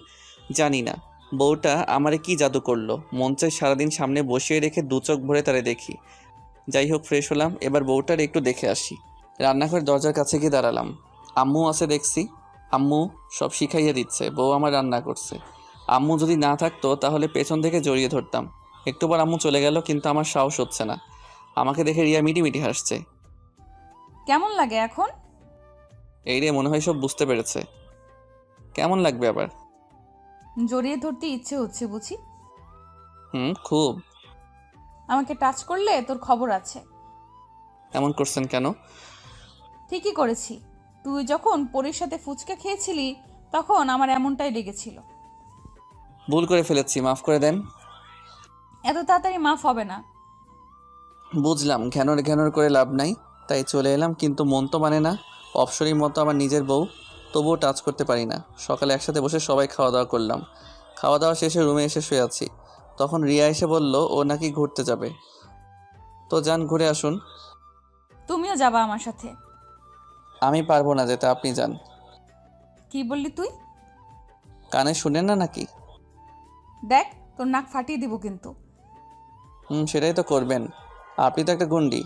জানি না বউটা আমারে কি জাদু করলো। মন চাই সারাদিন সামনে বসিয়ে রেখে দু চোখ ভরে তারে দেখি। যাই হোক, ফ্রেশ হলাম, এবার বউটার একটু দেখে আসি। রান্নাঘরের দরজার কাছে গিয়ে দাঁড়ালাম। আম্মু আছে দেখছি। আম্মু সব শিখাইয়া দিচ্ছে, বউ আমার রান্না করছে। আম্মু যদি না থাকতো তাহলে পেছন থেকে জড়িয়ে ধরতাম। একটুবার আম্মু চলে গেল, কিন্তু আমার সাহস হচ্ছে না। আমাকে দেখে রিয়া মিটি হাসছে। কেমন লাগে এখন? এই রে, মনে হয় সব বুঝতে পেরেছে। কেমন লাগবে আবার? জড়িয়ে ধরতে ইচ্ছে হচ্ছে বুঝি। খুব। আমাকে টাচ করলে তোর খবর আছে। এমন করছেন কেন? ঠিকই করেছি। তুই যখন পরীর সাথে ফুচকা খেয়েছিলি তখন আমার এমনটাই লেগেছিল। ভুল করে ফেলেছি, মাফ করে দেন। এত তাড়াতাড়ি মাফ হবে না। বুঝলাম ঘ্যানর করে লাভ নাই, তাই চলে এলাম, কিন্তু মন তো মানে না। অপসরীর মতো আমার নিজের বউ, তবুও টাচ করতে পারি না। সকালে একসাথে বসে সবাই খাওয়া দাওয়া করলাম। খাওয়া দাওয়া শেষে রুমে এসে শুয়ে আছি। তখন রিয়া এসে বলল ও নাকি ঘুরতে যাবে। তো যান, ঘুরে আসুন। তুমিও যাবা আমার সাথে? আমি পারবো না যেতে, আপনি যান। কি বললি তুই? কানে শুনেন না নাকি? দেখ, তোর নাক ফাটিয়ে দিব কিন্তু। সেটাই তো করবেন, আপনি তো একটা গুন্ডি।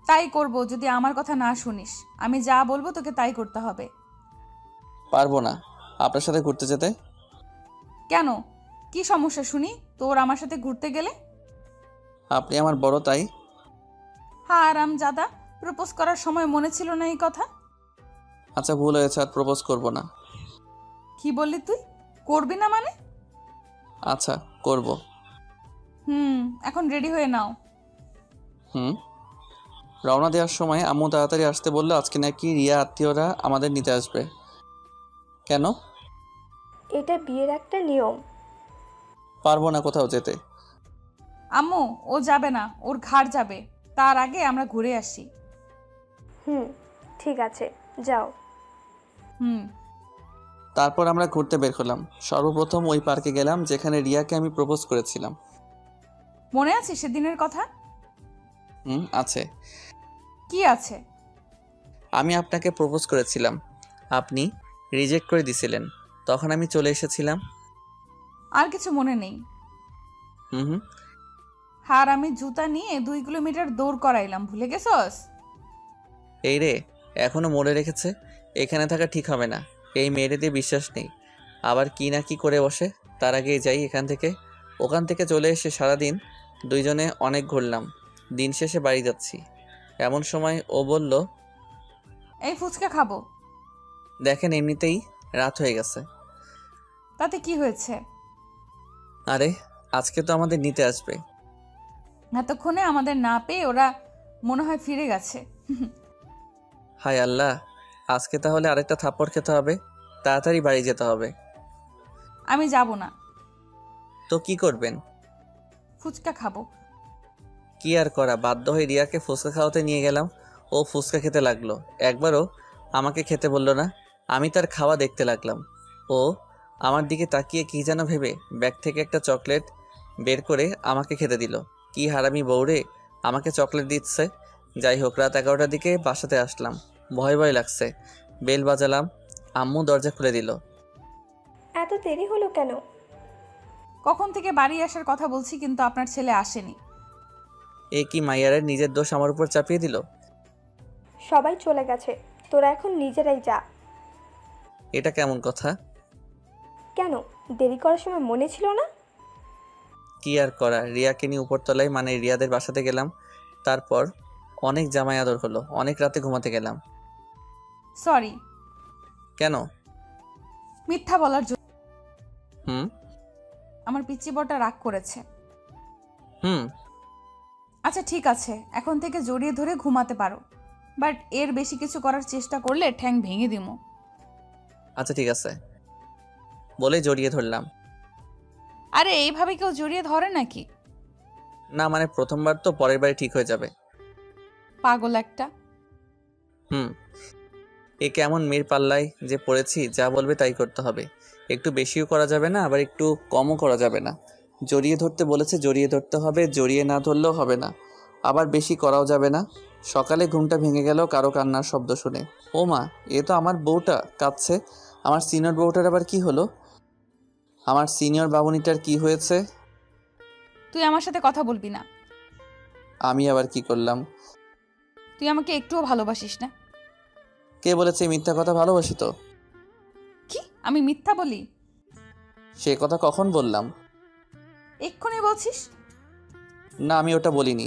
তাই করব যদি আমার কথা না শুনিস। আমি যা বলবো তোকে তাই করতে হবে। পারবো না আপনার সাথে ঘুরতে যেতে। কেন? কি সমস্যা শুনি তোর আমার সাথে ঘুরতে গেলে? আপনি আমার বড়, তাই। হারামজাদা, প্রপোজ করার সময় মনে ছিল না এই কথা? আচ্ছা ভুল হয়েছে, আর প্রপোজ করব না। কি বললি তুই? করবি না মানে? আচ্ছা করব। এখন রেডি হয়ে নাও। রওনা দেওয়ার সময় আম্মু তাড়াতাড়ি আসতে বললো, আজকে নাকি রিয়া আত্মীয়রা আমাদের নিতে আসবে। কেন? এটা বিয়ের একটা নিয়ম। পারবো না কোথাও যেতে। আম্মু ও যাবে না, ওর ঘাড় যাবে। তার আগে আমরা ঘুরে আসি। ঠিক আছে, যাও। তারপর আমরা ঘুরতে বের হলাম। সর্বপ্রথম ওই পার্কে গেলাম যেখানে রিয়াকে আমি প্রপোজ করেছিলাম। মনে আছে সেদিনের কথা? আছে। কি আছে? আমি আপনাকে প্রপোজ করেছিলাম, আপনি রিজেক্ট করে দিছিলেন। তখন আমি চলে এসেছিলাম। আর কিছু মনে নেই? আর আমি জুতা নিয়ে 2 কিলোমিটার দৌড় করাইলাম, ভুলে গেছস? এই রে, এখনো মনে রেখেছে। এখানে থাকা ঠিক হবে না, এই মেয়েরে দিয়ে বিশ্বাস নেই। আবার কি না কি করে বসে। তার আগেই যাই এখান থেকে। ওখান থেকে চলে এসে সারাদিন দুইজনে অনেক ঘুরলাম। দিন শেষে বাড়ি যাচ্ছি। এমন সময় ও বলল, এই ফুচকা খাবো। দেখেন এমনিতেই রাত হয়ে গেছে। তাতে কি হয়েছে? আরে আজকে তো আমাদের নিতে আসবে। এতক্ষণে আমাদের না পেয়ে ওরা মনে হয় ফিরে গেছে। হায় আল্লাহ, আজকে তাহলে আরেকটা থাপ্পড় খেতে হবে। তাড়াতাড়ি বাড়ি যেতে হবে। আমি যাব না। তো কি করবেন? ফুচকা খাবো। কি আর করা, বাধ্য হয়ে রিয়াকে ফুচকা খাওয়াতে নিয়ে গেলাম। ও ফুচকা খেতে লাগলো। একবারও আমাকে খেতে বললো না। আমি তার খাওয়া দেখতে লাগলাম। ও আমার দিকে তাকিয়ে কি যেন ভেবে ব্যাগ থেকে একটা চকলেট বের করে আমাকে খেতে দিল। কি হারামি বউরে, আমাকে চকলেট দিচ্ছে। যাই হোক, রাত 11টার দিকে বাসাতে আসলাম। ভয় ভয় লাগছে। বেল বাজালাম, আম্মু দরজা খুলে দিল। এত দেরি হলো কেন? কখন থেকে বাড়ি আসার কথা বলছি, কিন্তু আপনার ছেলে আসেনি। এ কি মাইয়ারের নিজের দোষ আমার উপর চাপিয়ে দিল? সবাই চলে গেছে, তোরা এখন নিজেরাই যা। এটা কেমন কথা? কেন, দেরি করার সময় মনে ছিল না? কি আর করা, রিয়াকে নিয়ে উপরতলায় মানে রিয়াদের বাসাতে গেলাম। তারপর অনেক জামাই আদর হলো। অনেক রাতে ঘুমাতে গেলাম। সরি। কেন? মিথ্যা বলার জন্য। আমার পিচ্চি বড়টা রাগ করেছে। আচ্ছা ঠিক আছে, এখন থেকে জড়িয়ে ধরে ঘুমাতে পারো, বাট এর বেশি কিছু করার চেষ্টা করলে ঠ্যাং ভেঙে দিমু। আচ্ছা ঠিক আছে বলে জড়িয়ে ধরলাম। আরে এইভাবে কেউ জড়িয়ে ধরে নাকি? না মানে প্রথমবার তো, পরের বারে ঠিক হয়ে যাবে। পাগল একটা। এ কেমন মেয়ের পাল্লায় যে পড়েছি, যা বলবে তাই করতে হবে। একটু বেশিও করা যাবে না, আবার একটু কমও করা যাবে না। জড়িয়ে ধরতে বলেছে, জড়িয়ে ধরতে হবে। জড়িয়ে না ধরলেও হবে না, আবার বেশি করাও যাবে না। সকালে ঘুমটা ভেঙে গেল কারো কান্নার শব্দ শুনে। ও মা, এ তো আমার বউটা কাঁদছে। আমার সিনিয়র বউটার আবার কি হলো? আমার সিনিয়র বাবুনিটার কি হয়েছে? তুই আমার সাথে কথা বলবি না। আমি আবার কি করলাম? তুই আমাকে একটুও ভালোবাসিস না। কে বলেছে মিথ্যা কথা? ভালোবাসি তো। কি আমি মিথ্যা বলি? সে কথা কখন বললাম? এক্ষুনি বলছিস। না আমি ওটা বলিনি।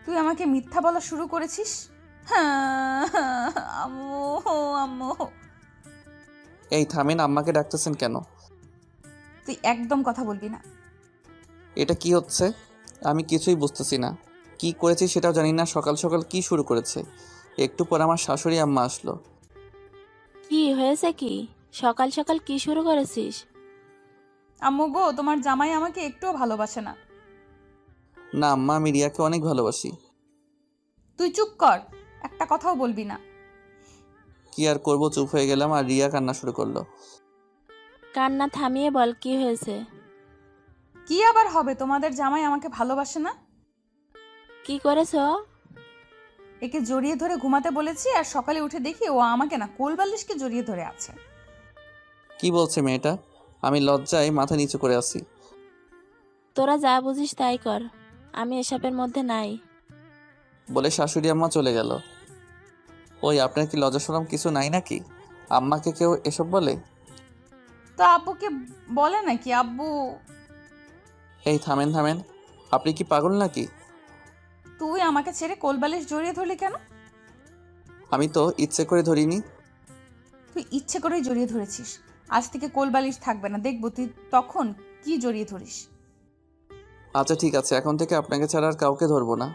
তুই আমাকে মিথ্যা বলা শুরু করেছিস। আম্মু আম্মু। এই থামেন, আম্মাকে ডাকতেছেন কেন? তুই একদম কথা বলবি না। এটা কি হচ্ছে? আমি কিছুই বুঝতেছি না। কি করেছি সেটাও জানি না। সকাল সকাল কি শুরু করেছে? একটু পর আমার শাশুড়ি আম্মা আসলো। কি হয়েছে? কি সকাল সকাল কি শুরু করেছিস? আম্মু গো, তোমার জামাই আমাকে একটুও ভালোবাসে না। না আম্মা, আমি রিয়াকে অনেক ভালোবাসি। তুই চুপ কর, একটা কথাও বলবি না। কি আর করব, চুপ হয়ে গেলাম। আর রিয়া কান্না শুরু করলো। কান্না থামিয়ে বল, কি হয়েছে? কি আবার হবে? তোমাদের জামাই আমাকে ভালোবাসে না। কি করেছো? একে জড়িয়ে ধরে ঘুমাতে বলেছি, আর সকালে উঠে দেখি ও আমাকে না কোলবালিশকে জড়িয়ে ধরে আছে। কি বলছে মেয়েটা? আমি লজ্জায় মাথা নিচু করে আছি। তোরা যা বুঝিস তাই কর, আমি এসবের মধ্যে নাই। বলে শাশুড়ি আম্মা চলে গেল। ওই আপনার কি লজ্জা শরম কিছু নাই নাকি? আম্মাকে কেউ এসব বলে? তো আব্বুকে বলে নাকি? আব্বু। এই থামেন থামেন, আপনি কি পাগল নাকি? তুই আমাকে ছেড়ে কোলবালিশ জড়িয়ে ধরলি কেন? আমি তো ইচ্ছে করে ধরিনি। তুই ইচ্ছে করেই জড়িয়ে ধরেছিস। আজ থেকে কোলবালিশ থাকবে না, দেখবো তুই তখন কি জড়িয়ে ধরিস। আচ্ছা ঠিক আছে, এখন থেকে আপনাকে ছাড়া আর কাউকে ধরবো না।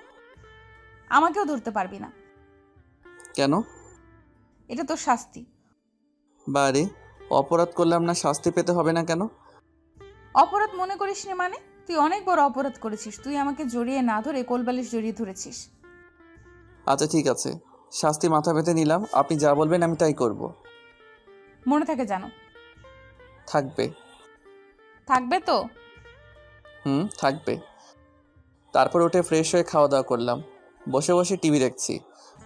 আমাকেও ধরতে পারবি না। কেন? এটা তোর শাস্তি। বারে, অপরাধ করলাম না, শাস্তি পেতে হবে না কেন? অপরাধ মনে করিস নি মানে? তুই অনেক বড় অপরাধ করেছিস। তুই আমাকে জড়িয়ে না ধরে কোলবালিশ জড়িয়ে ধরেছিস। আচ্ছা ঠিক আছে, শাস্তি মাথা পেতে নিলাম। আপনি যা বলবেন আমি তাই করব। মনে থাকে জানো? থাকবে। থাকবে তো? থাকবে। তারপর উঠে ফ্রেশ হয়ে খাওয়া দাওয়া করলাম। বসে বসে টিভি দেখছি।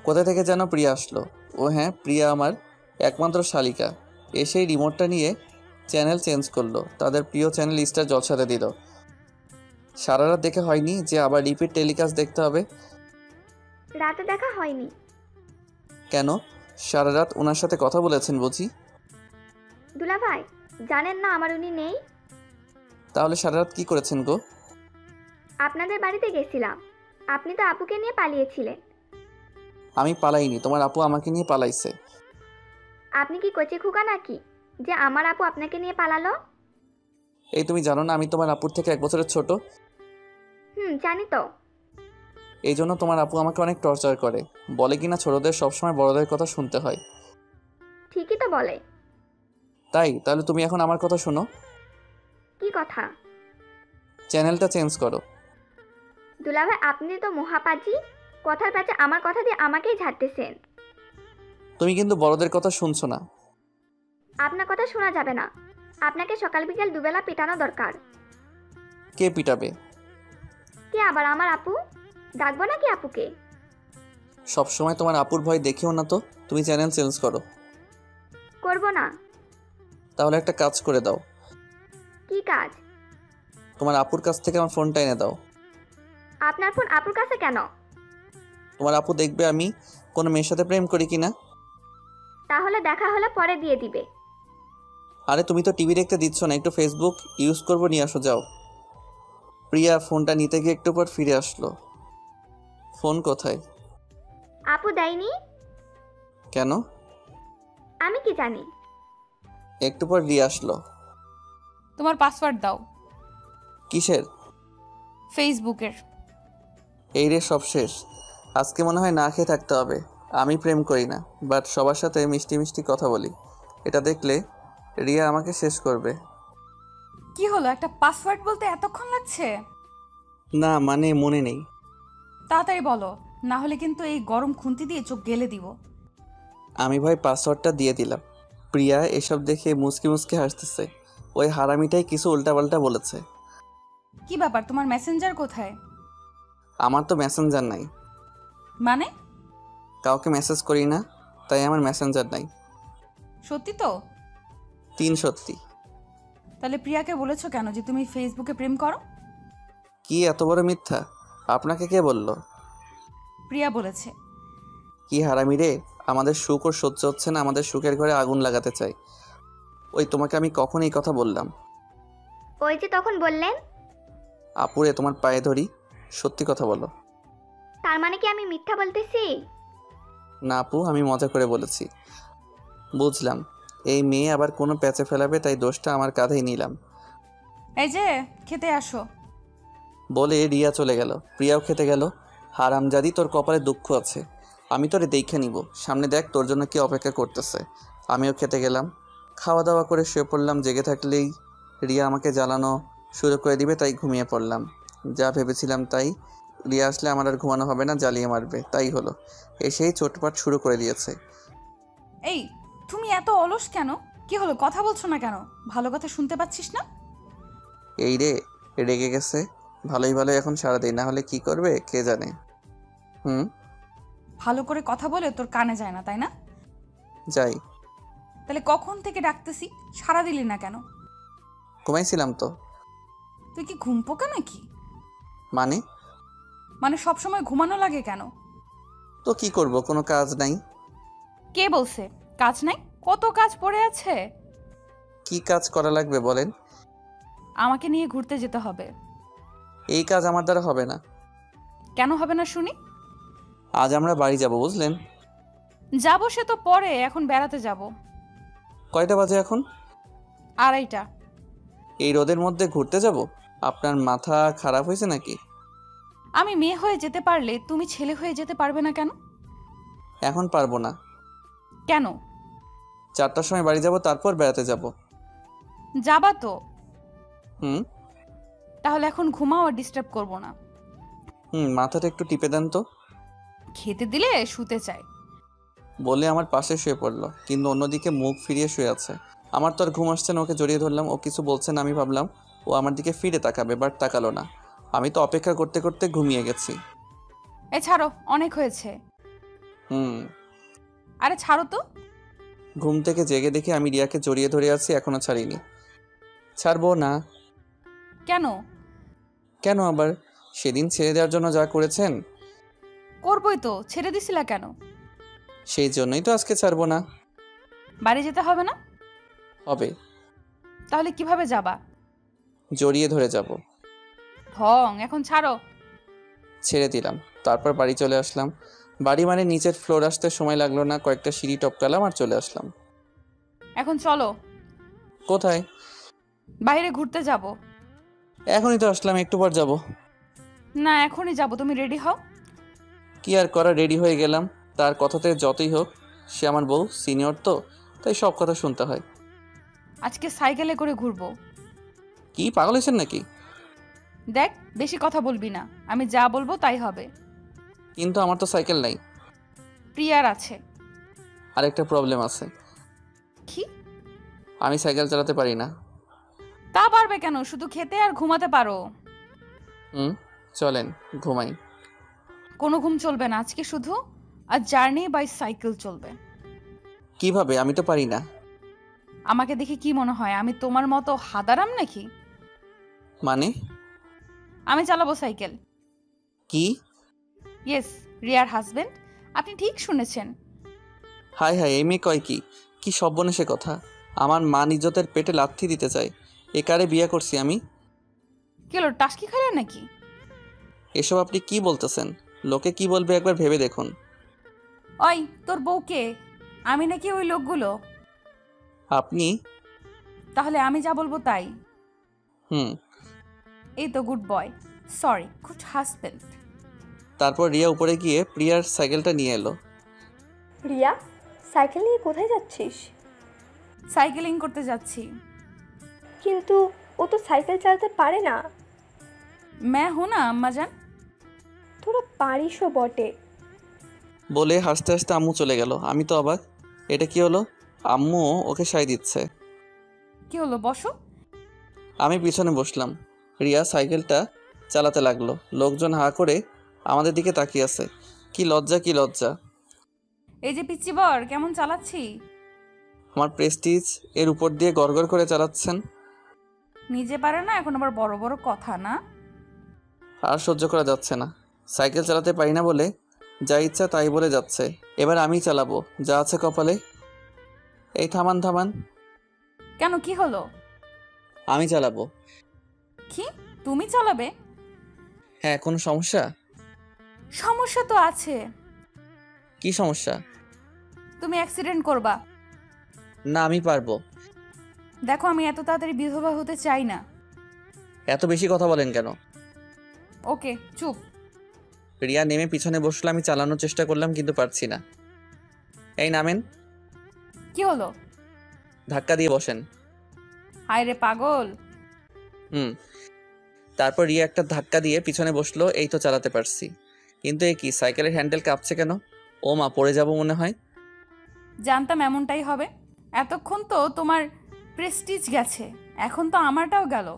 কোথা থেকে যেন প্রিয়া আসলো। ও হ্যাঁ, প্রিয়া আমার একমাত্র শালিকা। এসেই রিমোটটা নিয়ে চ্যানেল চেঞ্জ করলো। তাদের প্রিয় চ্যানেল স্টার জলসাতে দিল। সারা রাত দেখে হয়নি যে আবার রিপিট টেলিকাস্ট দেখতে হবে। রাতে দেখা হয়নি। কেন? সারা রাত ওনার সাথে কথা বলেছেন বুঝি? দুলাভাই, জানেন না আমার উনি নেই? তাহলে সারা রাত কি করেছেন গো? আপনাদের বাড়িতে গেছিলাম। আপনি তো আপুকে নিয়ে পালিয়েছিলেন। আমি পালাইনি, তোমার আপু আমাকে নিয়ে পালাইছে। আপনি কি কচি খুকা নাকি যে আমার আপু আপনাকে নিয়ে পালালো? এই তুমি জানো না আমি তোমার আপুর থেকে 1 বছরের ছোট? জানি তো। এই জন্য তোমার আপু আমাকে অনেক টর্চার করে। বলে কিনা ছোটদের সবসময় বড়দের কথা শুনতে হয়। ঠিকই তো বলে। তাহলে তুমি এখন আমার কথা শোনো। কি কথা? চ্যানেলটা চেঞ্জ করো। দুলাভাই, আপনি তো মহাপাজি। কথার প্যাচে আমার কথা দিয়ে আমাকেই ঝাড়তেছেন। তুমি কিন্তু বড়দের কথা শুনছো না। আপনার কথা শোনা যাবে না। আপনাকে সকাল বিকেল দুবেলা পেটানো দরকার। কে পিটাবে? কে আবার? আমার আপু। ডাকবো নাকি আপুকে? সবসময় তোমার আপুর ভয় দেখিও না তো। তুমি চ্যানেল চেঞ্জ করো। করব না। তাহলে একটা কাজ করে দাও। কি কাজ? তোমার আপুর কাছ থেকে আমার ফোনটা এনে দাও। আপনার ফোন আপুর কাছে কেন? তোমার আপু দেখবে আমি কোনো মেয়ের সাথে প্রেম করি কিনা। তাহলে দেখা হলে পরে দিয়ে দিবে। আরে তুমি তো টিভি দেখতে দিচ্ছ না, একটু ফেসবুক ইউজ করবো, নিয়ে আসো যাও। প্রিয়া ফোনটা নিতে গিয়ে একটু পর ফিরে আসলো। ফোন কোথায়? আপু দেয়নি। কেন? আমি কি জানি। একটু পর দিয়ে আসলো। তোমার পাসওয়ার্ড দাও। কিসের? ফেসবুকের। এই রে, সব শেষ। আজকে মনে হয় না খেয়ে থাকতে হবে। আমি প্রেম করি না, বাট সবার সাথে মিষ্টি মিষ্টি কথা বলি। এটা দেখলে রিয়া আমাকে শেষ করবে। কি হলো, একটা পাসওয়ার্ড বলতে এতক্ষণ লাগছে? না মানে মনে নেই। তাড়াতাড়ি বলো, না হলে কিন্তু এই গরম খুন্তি দিয়ে চোখ গেলে দিব। আমি ভাই পাসওয়ার্ডটা দিয়ে দিলাম। প্রিয়া এসব দেখে মুচকি মুচকি হাসতেছে। ওই হারামিটাই কিছু উল্টাপাল্টা বলেছে। কি ব্যাপার, তোমার মেসেঞ্জার কোথায়? আমার তো মেসেঞ্জার নাই। মানে? কাউকে মেসেজ করি না, তাই আমার মেসেঞ্জার নাই। সত্যি তো? 3 সত্যি। তাহলে প্রিয়াকে বলেছো কেন যে তুমি ফেসবুকে প্রেম করো? কি এত বড় মিথ্যা? আপনাকে কে বলল? প্রিয়া বলেছে। কি হারামি রে, আমাদের সুখ ওর সহ্য হচ্ছে না, আমাদের সুখের ঘরে আগুন লাগাতে চাই। ওই তোমাকে আমি কখন এই কথা বললাম? ওই যে তখন বললেন। আপুরে তোমার পায়ে ধরি, সত্যি কথা বলো। তার মানে কি আমি মিথ্যা বলতেছি? না আপু, আমি মজা করে বলেছি। বুঝলাম এই মেয়ে আবার কোনো প্যাচে ফেলাবে, তাই দোষটা আমার কাঁধেই নিলাম। এই যে খেতে আসো। বলে রিয়া চলে গেল। প্রিয়াও খেতে গেল। হারামজাদি, তোর কপালে দুঃখ আছে। আমি তোরে দেখে নিব, সামনে দেখ তোর জন্য কি অপেক্ষা করতেছে। আমিও খেতে গেলাম। খাওয়া দাওয়া করে শুয়ে পড়লাম। জেগে থাকলেই রিয়া আমাকে জ্বালানো শুরু করে দিবে, তাই ঘুমিয়ে পড়লাম। যা ভেবেছিলাম তাই। রিয়া আসলে আমার আর ঘুমানো হবে না, জ্বালিয়ে মারবে। তাই হলো, এসেই চোটপাট শুরু করে দিয়েছে। এই তুমি এত অলস কেন? কি হলো, কথা বলছো না কেন? ভালো কথা শুনতে পাচ্ছিস না? এই রে, রেগে গেছে। ভালোই ভালোই এখন সারা দিই, না হলে কি করবে কে জানে। ভালো করে কথা বলে তোর কানে যায় না, তাই না? যাই। তাহলে কখন থেকে ডাকতেছি, সাড়া দিলি না কেন? ঘুমাইছিলাম তো। তুই কি ঘুম পোকা নাকি? মানে সবসময় ঘুমানো লাগে কেন? তো কি করব, কোনো কাজ নাই। কে বলছে কাজ নাই? কত কাজ পড়ে আছে। কি কাজ করা লাগবে বলেন? আমাকে নিয়ে ঘুরতে যেতে হবে। এই কাজ আমার দ্বারা হবে না। কেন হবে না শুনি? আজ আমরা বাড়ি যাব, বুঝলেন? যাবো সে তো পরে, এখন বেড়াতে যাব। কয়টা বাজে এখন? 2:30টা। এই রোদের মধ্যে ঘুরতে যাব? আপনার মাথা খারাপ হয়েছে নাকি? আমি মেয়ে হয়ে যেতে পারলে তুমি ছেলে হয়ে যেতে পারবে না কেন? এখন পারবো না। কেন? 4টার সময় বাড়ি যাব, তারপর বেড়াতে যাব। যাবা তো? হুম। তাহলে এখন ঘুমাও, আর ডিস্টার্ব করবো না। মাথাটা একটু টিপে দেন তো। খেতে দিলে শুতে চাই। বলে আমার পাশে শুয়ে পড়লো, কিন্তু অন্যদিকে মুখ ফিরিয়ে শুয়ে আছে। আমার তো আর ঘুম আসছে না, ওকে জড়িয়ে ধরলাম। ও কিছু বলছে না, আমি ভাবলাম ও আমার দিকে ফিরে তাকাবে, বাট তাকালো না। আমি তো অপেক্ষা করতে করতে ঘুমিয়ে গেছি। এ ছাড়ো, অনেক হয়েছে। আরে ছাড়ো তো। ঘুম থেকে জেগে দেখি আমি রিয়াকে জড়িয়ে ধরে আছি, এখনো ছাড়িনি। ছাড়বো না। কেন? কেন আবার? সেদিন ছেড়ে দেওয়ার জন্য যা করেছেন। করবই তো, ছেড়ে দিছিলা কেন? সেই জন্যই তো আজকে ছাড়বো না। বাড়ি যেতে হবে না? হবে। তাহলে কিভাবে যাবা? জড়িয়ে ধরে যাব। ঢং, এখন ছাড়ো। ছেড়ে দিলাম, তারপর বাড়ি চলে আসলাম। বাড়ি মানে নিচের ফ্লোর আসতে সময় লাগলো না, কয়েকটা সিঁড়ি টপকালাম আর চলে আসলাম। এখন চলো। কোথায়? বাইরে ঘুরতে যাব। এখনই তো আসলাম, একটু পর যাব। না, এখনই যাব, তুমি রেডি হও। কি আর করা, রেডি হয়ে গেলাম। তার কথাতে যতই হোক, সে আমার বউ, সিনিয়র তো, তাই সব কথা শুনতে হয়। আজকে সাইকেলে করে ঘুরবো। কি পাগল হয়েছেন নাকি? দেখ, বেশি কথা বলবি না, আমি যা বলবো তাই হবে। কিন্তু আমার তো সাইকেল নাই। প্রিয়ার আছে। আরেকটা প্রবলেম আছে। কি? আমি সাইকেল চালাতে পারি না। তা পারবে কেন? শুধু খেতে আর ঘুমাতে পারো। চলেন ঘুমাই। কোনো ঘুম চলবে না আজকে, শুধু আর জার্নি বাই সাইকেল চলবে। কিভাবে? আমি তো পারি না। আমাকে দেখে কি মনে হয় আমি তোমার মতো হাদারাম নাকি? মানে? আমি চালাবো সাইকেল। কি? ইয়েস, রিয়ার হাজবেন্ড। আপনি ঠিক শুনেছেন। হাই হাই, এই মেয়ে কয় কি? কি সর্বনেশে কথা! আমার মান ইজ্জতের পেটে লাথি দিতে চাই। এ কারে বিয়ে করছি আমি? কি হলো, টাস্কি খাইলেন নাকি? এসব আপনি কি বলতেছেন? লোকে কি বলবে একবার ভেবে দেখুন। ওই, তোর বউকে? আমি নাকি ওই লোকগুলো? আপনি? তাহলে আমি যা বলবো তাই। হুম। এই তো good boy, sorry good husband. তারপর রিয়া উপরে গিয়ে প্রিয়ার সাইকেলটা নিয়ে এলো। রিয়া, সাইকেল নিয়ে কোথায় যাচ্ছিস? সাইকেলিং করতে যাচ্ছি। কিন্তু ও তো সাইকেল চালাতে পারে না। मैं हूं ना अम्मा जान। তোরা পারিসও বটে। বলে হাসতে হাসতে আম্মু চলে গেল। আমি তো অবাক, এটা কি হলো? আম্মু ওকে সাই দিচ্ছে। কি হলো, বসো। আমি পিছনে বসলাম। রিয়া সাইকেলটা চালাতে লাগলো। লোকজন হা করে আমাদের দিকে তাকিয়ে আছে। কি লজ্জা, কি লজ্জা! এই যে পিচ্চি বর, কেমন চালাচ্ছি? আমার প্রেস্টিজ এর উপর দিয়ে গড়গড় করে চালাচ্ছেন। নিজে পারে না, এখন আবার বড় বড় কথা না। আর সহ্য করা যাচ্ছে না। সাইকেল চালাতে পারি না বলে যা ইচ্ছা তাই বলে যাচ্ছে। এবার আমি চালাবো, যা আছে কপালে। এই থামান থামান। কেন, কি হলো? আমি চালাবো। কি, তুমি চালাবে? হ্যাঁ, কোনো সমস্যা? সমস্যা তো আছে। কি সমস্যা? তুমি অ্যাক্সিডেন্ট করবা। না, আমি পারবো। দেখো, আমি এত তাড়াতাড়ি বিধবা হতে চাই না। এত বেশি কথা বলেন কেন? ওকে, চুপ। রিয়া নেমে পিছনে বসলো। আমি চালানোর চেষ্টা করলাম, কিন্তু পারছি না। এই নামেন। কি হলো? ধাক্কা দিয়ে বসেন। হায় রে পাগল। তারপর রিয়া একটা ধাক্কা দিয়ে পিছনে বসলো। এই তো চালাতে পারছি। কিন্তু এ কি, সাইকেলের হ্যান্ডেল কাঁপছে কেন? ও মা, পড়ে যাব মনে হয়। জানতাম এমনটাই হবে। এতক্ষণ তো তোমার প্রেস্টিজ গেছে, এখন তো আমারটাও গেল।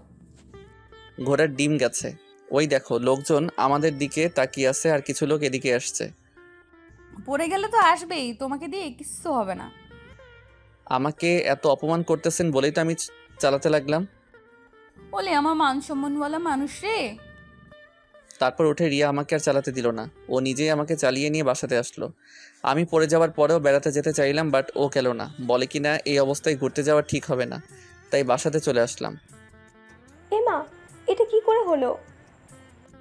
ঘোড়ার ডিম গেছে। ওই দেখো, লোকজন আমাদের দিকে তাকিয়ে আছে, আর কিছু লোক এদিকে আসছে। পড়ে গেলে তো আসবেই, তোমাকে দিয়ে কিচ্ছু হবে না। আমাকে এত অপমান করতেছেন বলেই তো আমি চালাতে লাগলাম। বলে আমার মান সম্মানওয়ালা মানুষ রে। তারপর উঠে রিয়া আমাকে আর চালাতে দিল না। ও নিজেই আমাকে চালিয়ে নিয়ে বাসাতে আসলো। আমি পড়ে যাওয়ার পরেও বেড়াতে যেতে চাইলাম, বাট ও গেল না। বলে কি না এই অবস্থায় ঘুরতে যাওয়া ঠিক হবে না, তাই বাসাতে চলে আসলাম। এমা, এটা কি করে হলো?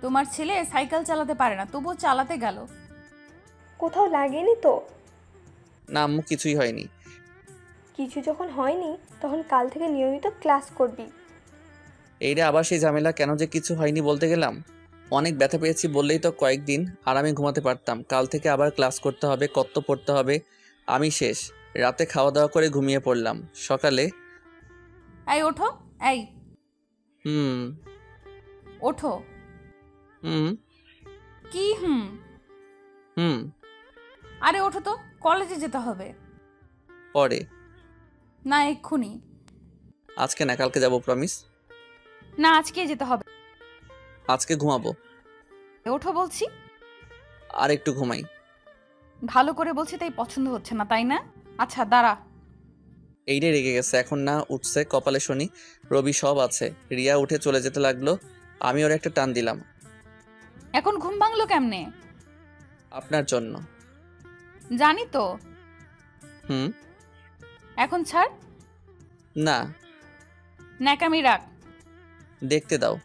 তোমার ছেলে সাইকেল চালাতে পারে না, তবুও চালাতে গেল। কোথাও লাগেনি তো? না আম্মু, কিছুই হয়নি। কিছু যখন হয়নি তখন কাল থেকে নিয়মিত ক্লাস করবি। এইটা আবার সেই ঝামেলা, কেন যে কিছু হয়নি বলতে গেলাম। অনেক ব্যথা পেয়েছি বললেই তো কয়েকদিন আরামে ঘুমাতে পারতাম। কাল থেকে আবার ক্লাস করতে হবে, কত পড়তে হবে। আমি শেষ। রাতে খাওয়া দাওয়া করে ঘুমিয়ে পড়লাম। সকালে এই ওঠো, এই হুম ওঠো। হুম কি হুম? হুম আরে ওঠো তো, কলেজে যেতে হবে। পরে। না এক্ষুনি। আজকে না, কালকে যাব, প্রমিস। না আজকে যেতে হবে। আজকে ঘুমাবো। ওঠো বলছি। আর একটু ঘুমাই। ভালো করে বলছি তাই পছন্দ হচ্ছে না, তাই না? আচ্ছা দাঁড়া। এইটাই রেগে গেছে, এখন না উঠছে কপালে শনি। রবি সব আছে। রিয়া উঠে চলে যেতে লাগলো, আমি ওর একটা টান দিলাম। এখন ঘুম ভাঙলো কেমনে? আপনার জন্য। জানি তো। হুম। এখন ছাড়। না, ন্যাকামি রাখ। দেখতে দাও।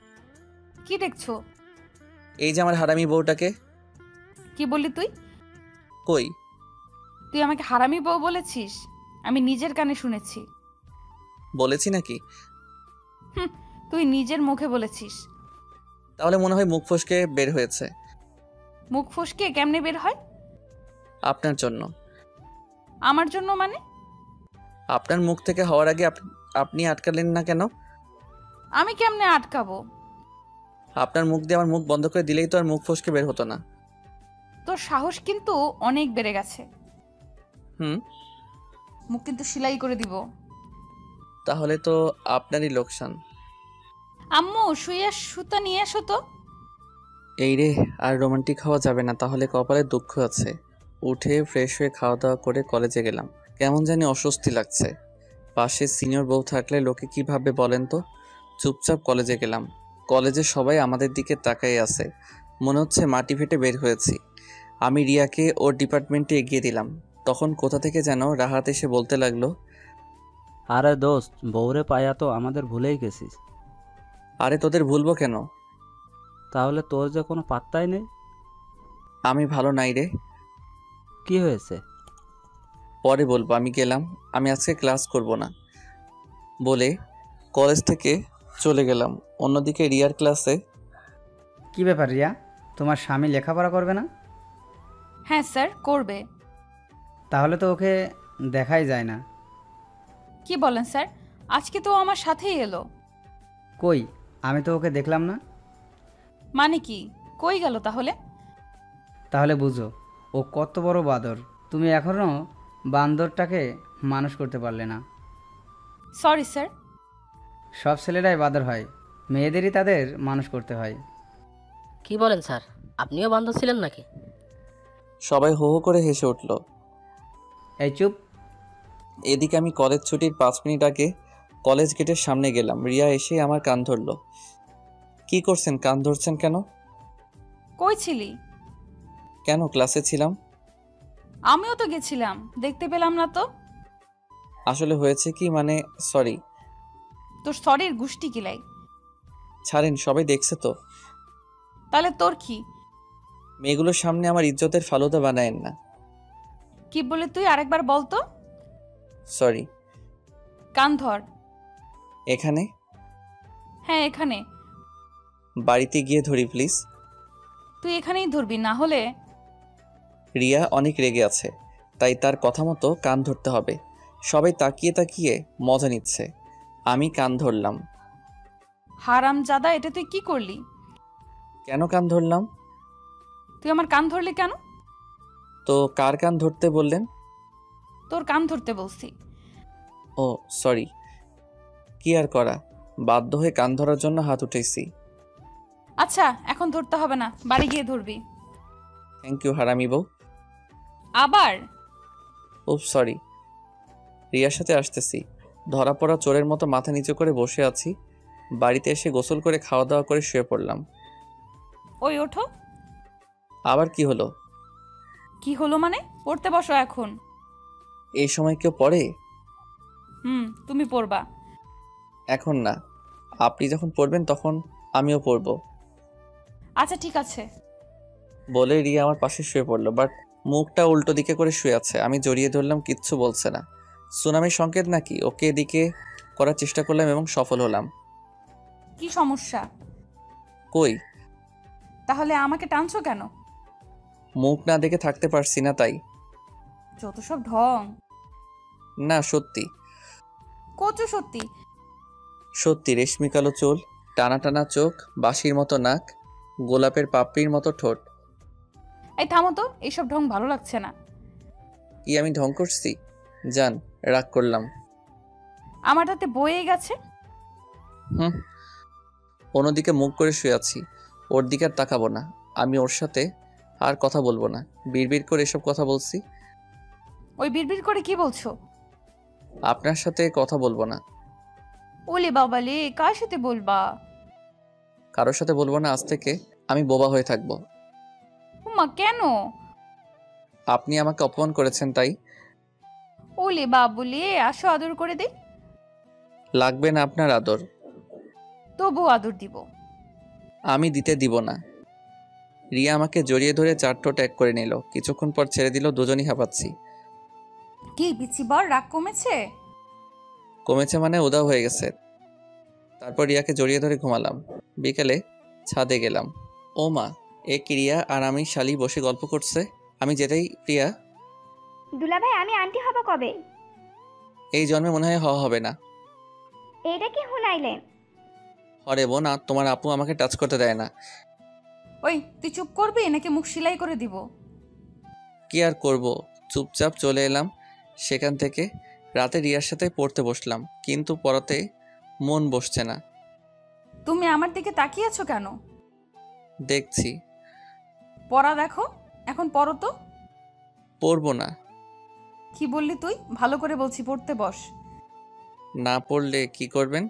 কি দেখছো? এই যে আমার হারামি বউটাকে। কি বললি তুই? কই? তুই আমাকে হারামি বউ বলেছিস? আমি নিজের কানে শুনেছি। বলেছি নাকি? হুম, তুই নিজের মুখে বলেছিস। তাহলে মনে হয় মুখ ফসকে বের হয়েছে। মুখ ফসকে কেমনে বের হয়? আপনার জন্য। আমার জন্য মানে? আপনার মুখ থেকে হওয়ার আগে আপনি আটকালেন না কেন? আমি কেমনে আটকাবো? আপনার মুখ দিয়ে আমার মুখ বন্ধ করে দিলেই তো আর মুখ ফসকে বের হতো না। তোর সাহস কিন্তু অনেক বেড়ে গেছে। হুম। মুখ কিন্তু সেলাই করে দিব। তাহলে তো আপনারই লোকসান। আম্মু শুয়ে সুতা নিয়ে এসো তো। এই রে, আর রোমান্টিক হওয়া যাবে না, তাহলে কপালে দুঃখ আছে। উঠে ফ্রেশ হয়ে খাওয়া দাওয়া করে কলেজে গেলাম। কেমন জানি অস্বস্তি লাগছে। পাশে সিনিয়র বউ থাকলে লোকে কি ভাববে বলেন তো। চুপচাপ কলেজে গেলাম। কলেজে সবাই আমাদের দিকে তাকাই আছে, মনে হচ্ছে মাটি ফেটে বের হয়েছি। আমি রিয়াকে ওর ডিপার্টমেন্টে এগিয়ে দিলাম। তখন কোথা থেকে যেন রাহাত এসে বলতে লাগলো, আরে দোস্ত, বউরে পায়া তো আমাদের ভুলেই গেছিস। আরে তোদের ভুলবো কেন? তাহলে তোর যে কোনো পাত্তাই নেই। আমি ভালো নাই রে। কি হয়েছে? পরে বলবো, আমি গেলাম। আমি আজকে ক্লাস করব না বলে কলেজ থেকে চলে গেলাম। অন্যদিকে রিয়ার ক্লাসে। কি ব্যাপার রিয়া, তোমার স্বামী লেখাপড়া করবে না? হ্যাঁ স্যার, করবে। তাহলে তো ওকে দেখাই যায় না। কি বলেন স্যার? আজকে তো আমার সাথেই এলো। কই, আমি তো ওকে দেখলাম না। মানে কি? কই গেল তাহলে? তাহলে বুঝো ও কত বড় বাঁদর। তুমি এখনও বান্দরটাকে মানুষ করতে পারলে না। Sorry sir. সব ছেলেরাই বাঁদর হয়, মেয়েদেরই তাদের মানুষ করতে হয়। কি বলেন স্যার, আপনিও বান্ধব ছিলেন নাকি? সবাই হো হো করে হেসে উঠল। এই চুপ। এদিকে আমি কলেজ ছুটির 5 মিনিট আগে কলেজ গেটের সামনে গেলাম। রিয়া এসে আমার কান ধরলো। কি করছেন, কান ধরছেন কেন? কই ছিলি? কেন, ক্লাসে ছিলাম। আমিও তো গেছিলাম, দেখতে পেলাম না তো। আসলে হয়েছে কি, মানে সরি। তোর সরির গুষ্টি কিলাই। ছাড়েন, সবাই দেখছে তো। তাহলে তোর কি? মেয়েগুলোর সামনে আমার ইজ্জতের ফালুদা বানায়েন না। কি বলে তুই আরেকবার বল তো। সরি। কান ধর। এখানে? হ্যাঁ এখানে। বাড়িতে গিয়ে ধরি প্লিজ। তুই এখানেই ধরবি, না হলে। রিয়া অনেক রেগে আছে, তাই তার কথা মতো কান ধরতে হবে। সবাই তাকিয়ে তাকিয়ে মজা নিচ্ছে। আমি কান ধরলাম। হারাম জাদা, এটা তুই কি করলি? কেন কান ধরলাম? তুই আমার কান ধরলি কেন? তো কার কান ধরতে বললেন? তোর কান ধরতে বলছি। ও সরি। কি আর করা, বাধ্য হয়ে কান ধরার জন্য হাত উঠেছি। আচ্ছা এখন ধরতে হবে না, বাড়ি গিয়ে ধরবি। থ্যাংক ইউ হারামি বউ। আবার? ও সরি। রিয়ার সাথে আসতেছি। ধরা পড়া চোরের মতো মাথা নিচু করে বসে আছি। বাড়িতে এসে গোসল করে খাওয়া দাওয়া করে শুয়ে পড়লাম। ওই ওঠো। আবার কি হলো? কি হলো মানে? পড়তে বসো এখন। এই সময় কেউ পড়ে? তুমি পড়বা। এখন না, আপনি যখন পড়বেন তখন আমিও পড়ব। আচ্ছা ঠিক আছে। বলে রিয়া আমার পাশে শুয়ে পড়লো, বাট মুখটা উল্টো দিকে করে শুয়ে আছে। আমি জড়িয়ে ধরলাম, কিচ্ছু বলছে না। সুনামির সংকেত নাকি? ওকে এদিকে করার চেষ্টা করলাম এবং সফল হলাম। কি সমস্যা? কই? তাহলে আমাকে টানছো কেন? মুখ না দেখে থাকতে পারছি না তাই। যত সব ঢং। না সত্যি কচু সত্যি। সত্যি, রেশমি কালো চুল, টানা টানা চোখ, বাঁশির মতো নাক, গোলাপের পাপড়ির মতো ঠোঁট। এই থামো তো, এইসব ঢং ভালো লাগছে না। কি আমি ঢং করছি? জান, রাগ করলাম। আমার হাতে বয়ে গেছে। হুম, অন্যদিকে মুখ করে শুয়ে আছি। ওর দিকে আর তাকাবো না। আমি ওর সাথে আর কথা বলবো না। বিড়বিড় করে এসব কথা বলছি। ওই বিড়বিড় করে কি বলছো? আপনার সাথে কথা বলবো না। ওলে বাবালে, কার সাথে বলবা? কারোর সাথে বলবো না আজ থেকে। আমি বোবা হয়ে থাকবো। উমা কেন? আপনি আমাকে অপমান করেছেন তাই। ওলে বাবুলে, আসো আদর করে দে। লাগবে না আপনার আদর। তবু আদর দিব। আমি দিতে দিব না। রিয়া আমাকে জড়িয়ে ধরে চার ঠোঁট এক করে নিল। কিছুক্ষণ পর ছেড়ে দিল। দুজনই হাঁপাচ্ছি। কি বিচিবার, রাগ কমেছে? কমেছে মানে উধাও হয়ে গেছে। তারপর রিয়াকে জড়িয়ে ধরে ঘুমালাম। বিকেলে ছাদে গেলাম। ও মা, এ কি রিয়া আর আমি শালি বসে গল্প করছে। আমি যেতেই রিয়া, দুলাভাই আমি আন্টি হব কবে? এই জন্মে মনে হয় হওয়া হবে না। এইটা কি হুনাইলেন? হরে বোন, আর তোমার আপু আমাকে টাচ করতে দেয় না। ওই তুই চুপ করবি নাকি মুখ সেলাই করে দিব? কি আর করব, চুপচাপ চলে এলাম সেখান থেকে। রাতে রিয়ার সাথে পড়তে বসলাম, কিন্তু পড়াতে মন বসছে না। তুমি আমার দিকে তাকিয়ে আছো কেন? দেখছি। পড়া দেখো, এখন পড়ো তো। পড়বো না। কি বললি তুই? ভালো করে বলছি, পড়তে বস। না পড়লে কি করবেন?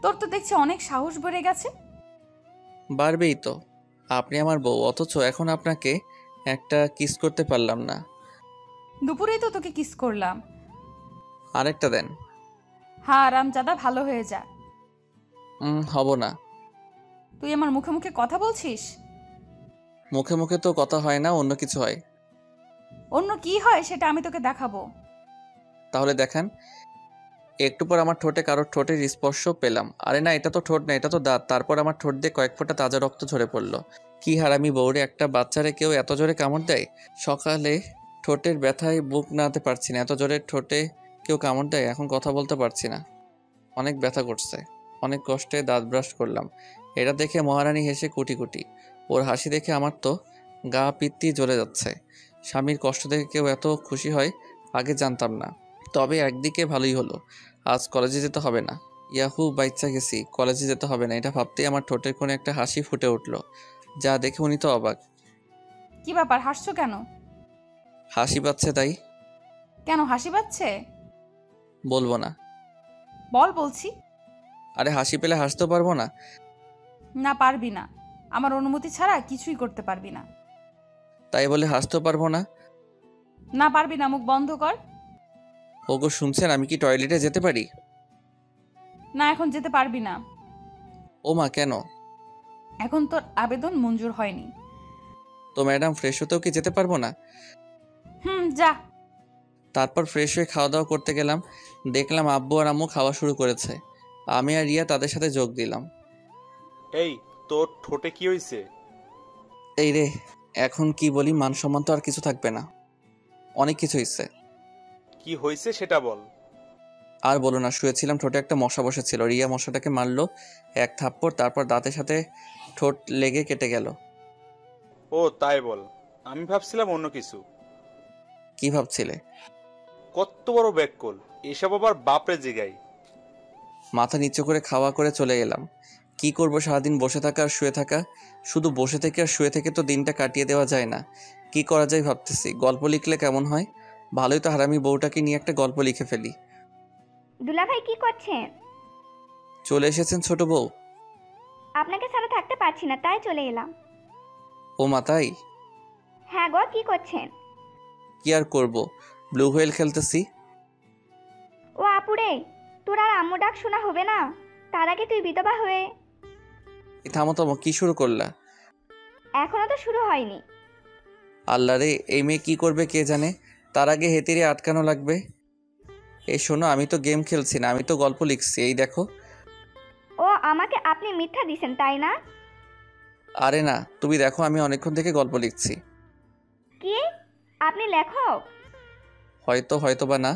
তোর তো দেখছি অনেক সাহস বেড়ে গেছে। বাড়বেই তো, আপনি আমার বউ, অথচ এখন আপনাকে একটা কিস করতে পারলাম না। দুপুরেই তো তোকে কিস করলাম। আরেকটা দেন। হ্যাঁ রামজাদা, ভালো হয়ে যা। হব না। তুই আমার মুখে মুখে কথা বলছিস? মুখে মুখে তো কথা হয় না, অন্য কিছু হয়। অন্য কি হয় সেটা আমি তোকে দেখাবো। তাহলে দেখান। একটু পর আমার ঠোঁটে কারোর ঠোঁটের স্পর্শ পেলাম। আরে না, এটা তো ঠোঁট না, এটা তো দাঁত। তারপর আমার ঠোঁট দিয়ে কয়েক ফোঁটা তাজা রক্ত ঝরে পড়লো। কি হারামি বউরে, একটা বাচ্চারে কেউ এত জোরে কামড় দেয়? সকালে ঠোঁটের ব্যথায় বুক নাড়াতে পারছি না, এত জোরে ঠোঁটে কেউ কামড় দেয়? এখন কথা বলতে পারছি না, অনেক ব্যথা করছে। অনেক কষ্টে দাঁত ব্রাশ করলাম। এটা দেখে মহারানী হেসে কুটি কুটি। ওর হাসি দেখে আমার তো গা পিত্তি জ্বলে যাচ্ছে। স্বামীর কষ্ট দেখে কেউ এত খুশি হয় আগে জানতাম না। তবে একদিকে ভালোই হলো, আজ কলেজে যেতে হবে না। ইয়াহু, বাইচ্চা গেছি, কলেজে যেতে হবে না। এটা ভাবতেই আমার ঠোঁটের কোণে একটা হাসি ফুটে উঠলো, যা দেখে উনি তো অবাক। কি ব্যাপার, হাসছো কেন? হাসি পাচ্ছে তাই। কেন হাসি পাচ্ছে? বলবো না। বল বলছি। আরে হাসি পেলে হাসতেও পারবো না? না পারবি না, আমার অনুমতি ছাড়া কিছুই করতে পারবি না। তাই বলে হাসতেও পারবো না? না পারবি না, মুখ বন্ধ কর। ওগো শুনছেন, আমি কি টয়লেটে যেতে পারি? না এখন যেতে পারবি না। ও মা, কেন? এখন তোর আবেদন মঞ্জুর হয়নি। তো ম্যাডাম, ফ্রেশ হতেও কি যেতে পারবো না? যা। তারপর ফ্রেশ হয়ে খাওয়া দাওয়া করতে গেলাম। দেখলাম আব্বু আর আম্মু খাওয়া শুরু করেছে। আমি আর রিয়া তাদের সাথে যোগ দিলাম। এই তোর ঠোঁটে কি হয়েছে? এই রে, এখন কি বলি, মান সম্মান তো আর কিছু থাকবে না। অনেক কিছু হয়েছে। কি হয়েছে সেটা বল। আর বলো না, শুয়েছিলাম, ঠোঁটে একটা মশা বসেছিল। রিয়া মশাটাকে মারলো এক থাপ্পড়, তারপর দাঁতের সাথে ঠোঁট লেগে কেটে গেল। ও তাই বল, আমি ভাবছিলাম অন্য কিছু। কি ভাবছিলে? কত বড় ব্যাককল, এসব আবার বাপরে জিগাই। মাথা নিচু করে খাওয়া করে চলে এলাম। কি করব, সারাদিন বসে থাকা আর শুয়ে থাকা। শুধু বসে থেকে আর শুয়ে থেকে তো দিনটা কাটিয়ে দেওয়া যায় না। কি করা যায় ভাবতেছি। গল্প লিখলে কেমন হয়? ভালোই তো, হারামি বউটাকে নিয়ে একটা গল্প লিখে ফেলি। দুলাভাই কি করছেন? চলে এসেছেন ছোট বউ? আপনাকে ছাড়া থাকতে পারছি না, তাই চলে এলাম। ও মা, তাই? হ্যাঁ গো, কি করছেন? কি আর করব, ব্লু হুয়েল খেলতেছি। ও আপুরে, তোর আর আম্মু ডাক শোনা হবে না? তার আগে তুই বিধবা হয়ে। থামো থামো, কি শুরু করলা? এখনো তো শুরু হয়নি। আল্লাহ রে, এই মেয়ে কী করবে কে জানে। তার আগে হেতিরে আটকানো লাগবে। এই শোনো, আমি তো গেম খেলছি না, আমি তো গল্প লিখছি, এই দেখো। ও আমাকে আপনি মিথ্যা দিছেন তাই না? আরে না, তুমি দেখো, আমি অনেকক্ষণ থেকে গল্প লিখছি। কি? আপনি লেখক? হয়তো বা না।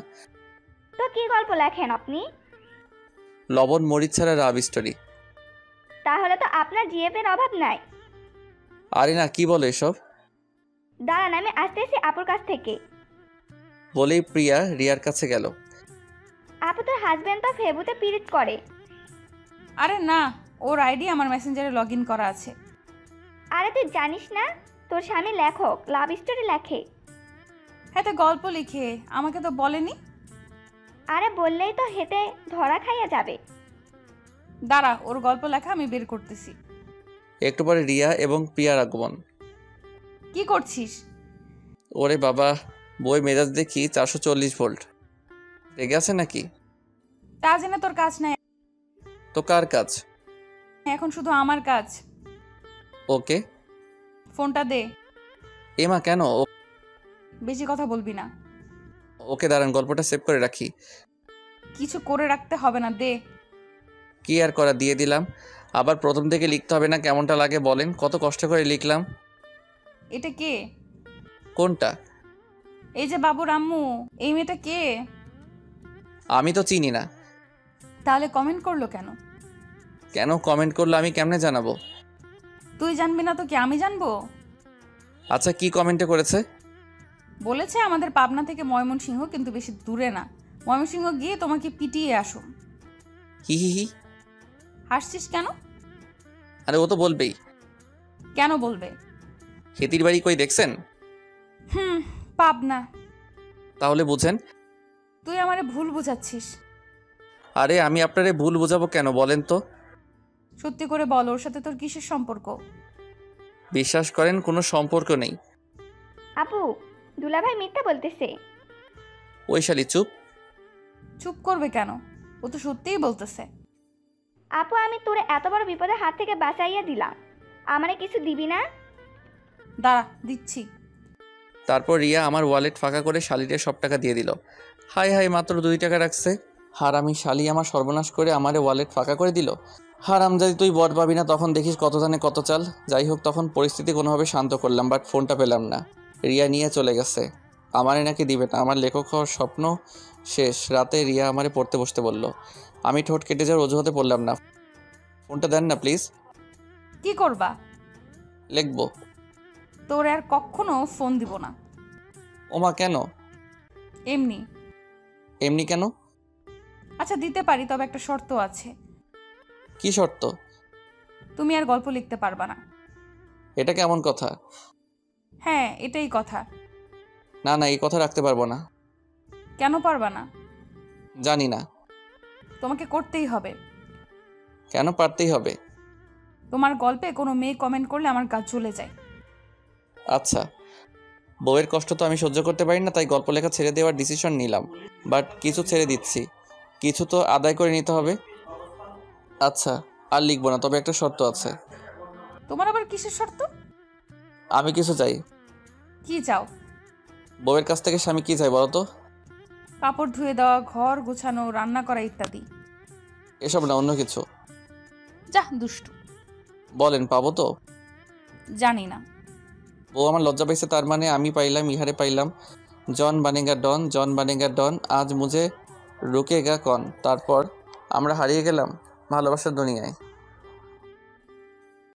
তো কি গল্প লেখেন আপনি? লবণ মরিচ ছাড়া রাব স্টোরি। তাহলে তো আপনার জিএফ এর অভাব নাই। আরে না, কি বলো এসব? দাঁড়ান, আমি আসতেছি আপুর কাছ থেকে। বলেই প্রিয়া রিয়ার কাছে গেল। আপু তোর হাজবেন্ড তো ফেবুতে পিরিত করে। আরে না, ওর আইডি আমার মেসেঞ্জারে লগ ইন করা আছে। আরে তুই জানিস না তোর স্বামী লেখক, লাভ স্টোরি লেখে। হ্যাঁ, তো গল্প লিখে, আমাকে তো বলেনি। আরে বললেই তো হেঁটে ধরা খাইয়া যাবে। দাঁড়া, ওর গল্প লেখা আমি বের করতেছি। একটু পরে রিয়া এবং প্রিয়ার আগমন। কি করছিস? ওরে বাবা, বই মেজাজ দেখি 440 ভোল্ট। রেগে আছে নাকি? তা জেনে তোর কাজ নাই। তো কার কাজ? এখন শুধু আমার কাজ। ওকে। ফোনটা দে। এমা কেন? বেশি কথা বলবি না। ওকে দাঁড়ান, গল্পটা সেভ করে রাখি। কিছু করে রাখতে হবে না, দে। কি আর করা, দিয়ে দিলাম। আবার প্রথম থেকে লিখতে হবে না? কেমনটা লাগে বলেন, কত কষ্ট করে লিখলাম। এটা কে? কোনটা? এই যে বাবুর আম্মু। এই মেয়েটা কে? আমি তো চিনি না। তাহলে কমেন্ট করলো কেন? কেন কমেন্ট করলো আমি কেমনে জানাবো? তুই জানবি না তো কি আমি জানবো? আচ্ছা, কি কমেন্টে করেছে? বলেছে আমাদের পাবনা থেকে ময়মনসিংহ, কিন্তু বেশি দূরে না। ময়মনসিংহ গিয়ে তোমাকে পিটিয়ে আসুন। হি হি হি। হাসছিস কেন? আরে ও তো বলবেই। কেন বলবে? হেতির বাড়ি কই দেখছেন? পাবনা। তাহলে বুঝেন। তুই আমারে ভুল বুঝাচ্ছিস। আরে আমি আপনারে ভুল বোঝাবো কেন বলেন তো? সত্যি করে বল, ওর সাথে তোর কিসের সম্পর্ক? বিশ্বাস করেন, কোনো সম্পর্ক নেই। আপু, দুলাভাই মিথ্যা বলতেছে। ওই শালি চুপ। চুপ করবে কেন? ও তো সত্যিই বলতেছে। আপু, আমি তোরে এত বড় বিপদের হাত থেকে বাঁচাইয়া দিলাম, আমারে কিছু দিবি না? দাঁড়া, দিচ্ছি। তারপর রিয়া আমার ওয়ালেট ফাঁকা করে শালিরে সব টাকা দিয়ে দিল। হাই হাই, মাত্র 2 টাকা রাখছে। হারামি শালি আমার সর্বনাশ করে আমারে ওয়ালেট ফাঁকা করে দিল। হারামজাদি, তুই বট পাবি না, তখন দেখিস কত ধানে কত চাল। যাই হোক, তখন পরিস্থিতি কোনোভাবে শান্ত করলাম, বাট ফোনটা পেলাম না। রিয়া নিয়ে চলে গেছে। আমারে নাকি দিবে না। আমার লেখক হওয়ার স্বপ্ন শেষ। রাতে রিয়া আমারে পড়তে বসতে বলল। আমি ঠোঁট কেটে যাওয়ার অজুহাতে পড়লাম না। ফোনটা দেন না প্লিজ। কি করবা? লিখবো। তোর আর কখনো ফোন দিব না। ওমা কেন? এমনি। এমনি কেন? আচ্ছা, দিতে পারি, তবে একটা শর্ত আছে। কি শর্ত? তুমি আর গল্প লিখতে পারবা না। এটা কেমন কথা? হ্যাঁ, এটাই কথা। না না, এই কথা রাখতে পারবো না। কেন পারবা না? জানি না। তোমাকে করতেই হবে। কেন পারতেই হবে? তোমার গল্পে কোনো মেয়ে কমেন্ট করলে আমার গা জ্বলে যায়। আচ্ছা, বউয়ের কষ্ট তো আমি সহ্য করতে পারি না, তাই গল্প লেখা ছেড়ে দেওয়ার ডিসিশন নিলাম। বাট কিছু ছেড়ে দিচ্ছি, কিছু তো আদায় করে নিতে হবে। আচ্ছা, আর লিখবো না, তবে একটা শর্ত আছে। তোমার আবার কিসের শর্ত? আমি কিছু চাই। কি চাও? বউয়ের কাছ থেকে স্বামী কি চাই বলো তো? কাপড় ধুয়ে দেওয়া, ঘর গোছানো, রান্না করা ইত্যাদি। এসব না, অন্য কিছু। যা দুষ্টু। বলেন, পাবো তো? জানি না। বউ আমার লজ্জা পাইছে, তার মানে আমি পাইলাম, ইহারে পাইলাম। জন বানেগা ডন, জন বানেগা ডন, আজ মুঝে রুকেগা কন। তারপর আমরা হারিয়ে গেলাম ভালোবাসার দুনিয়ায়।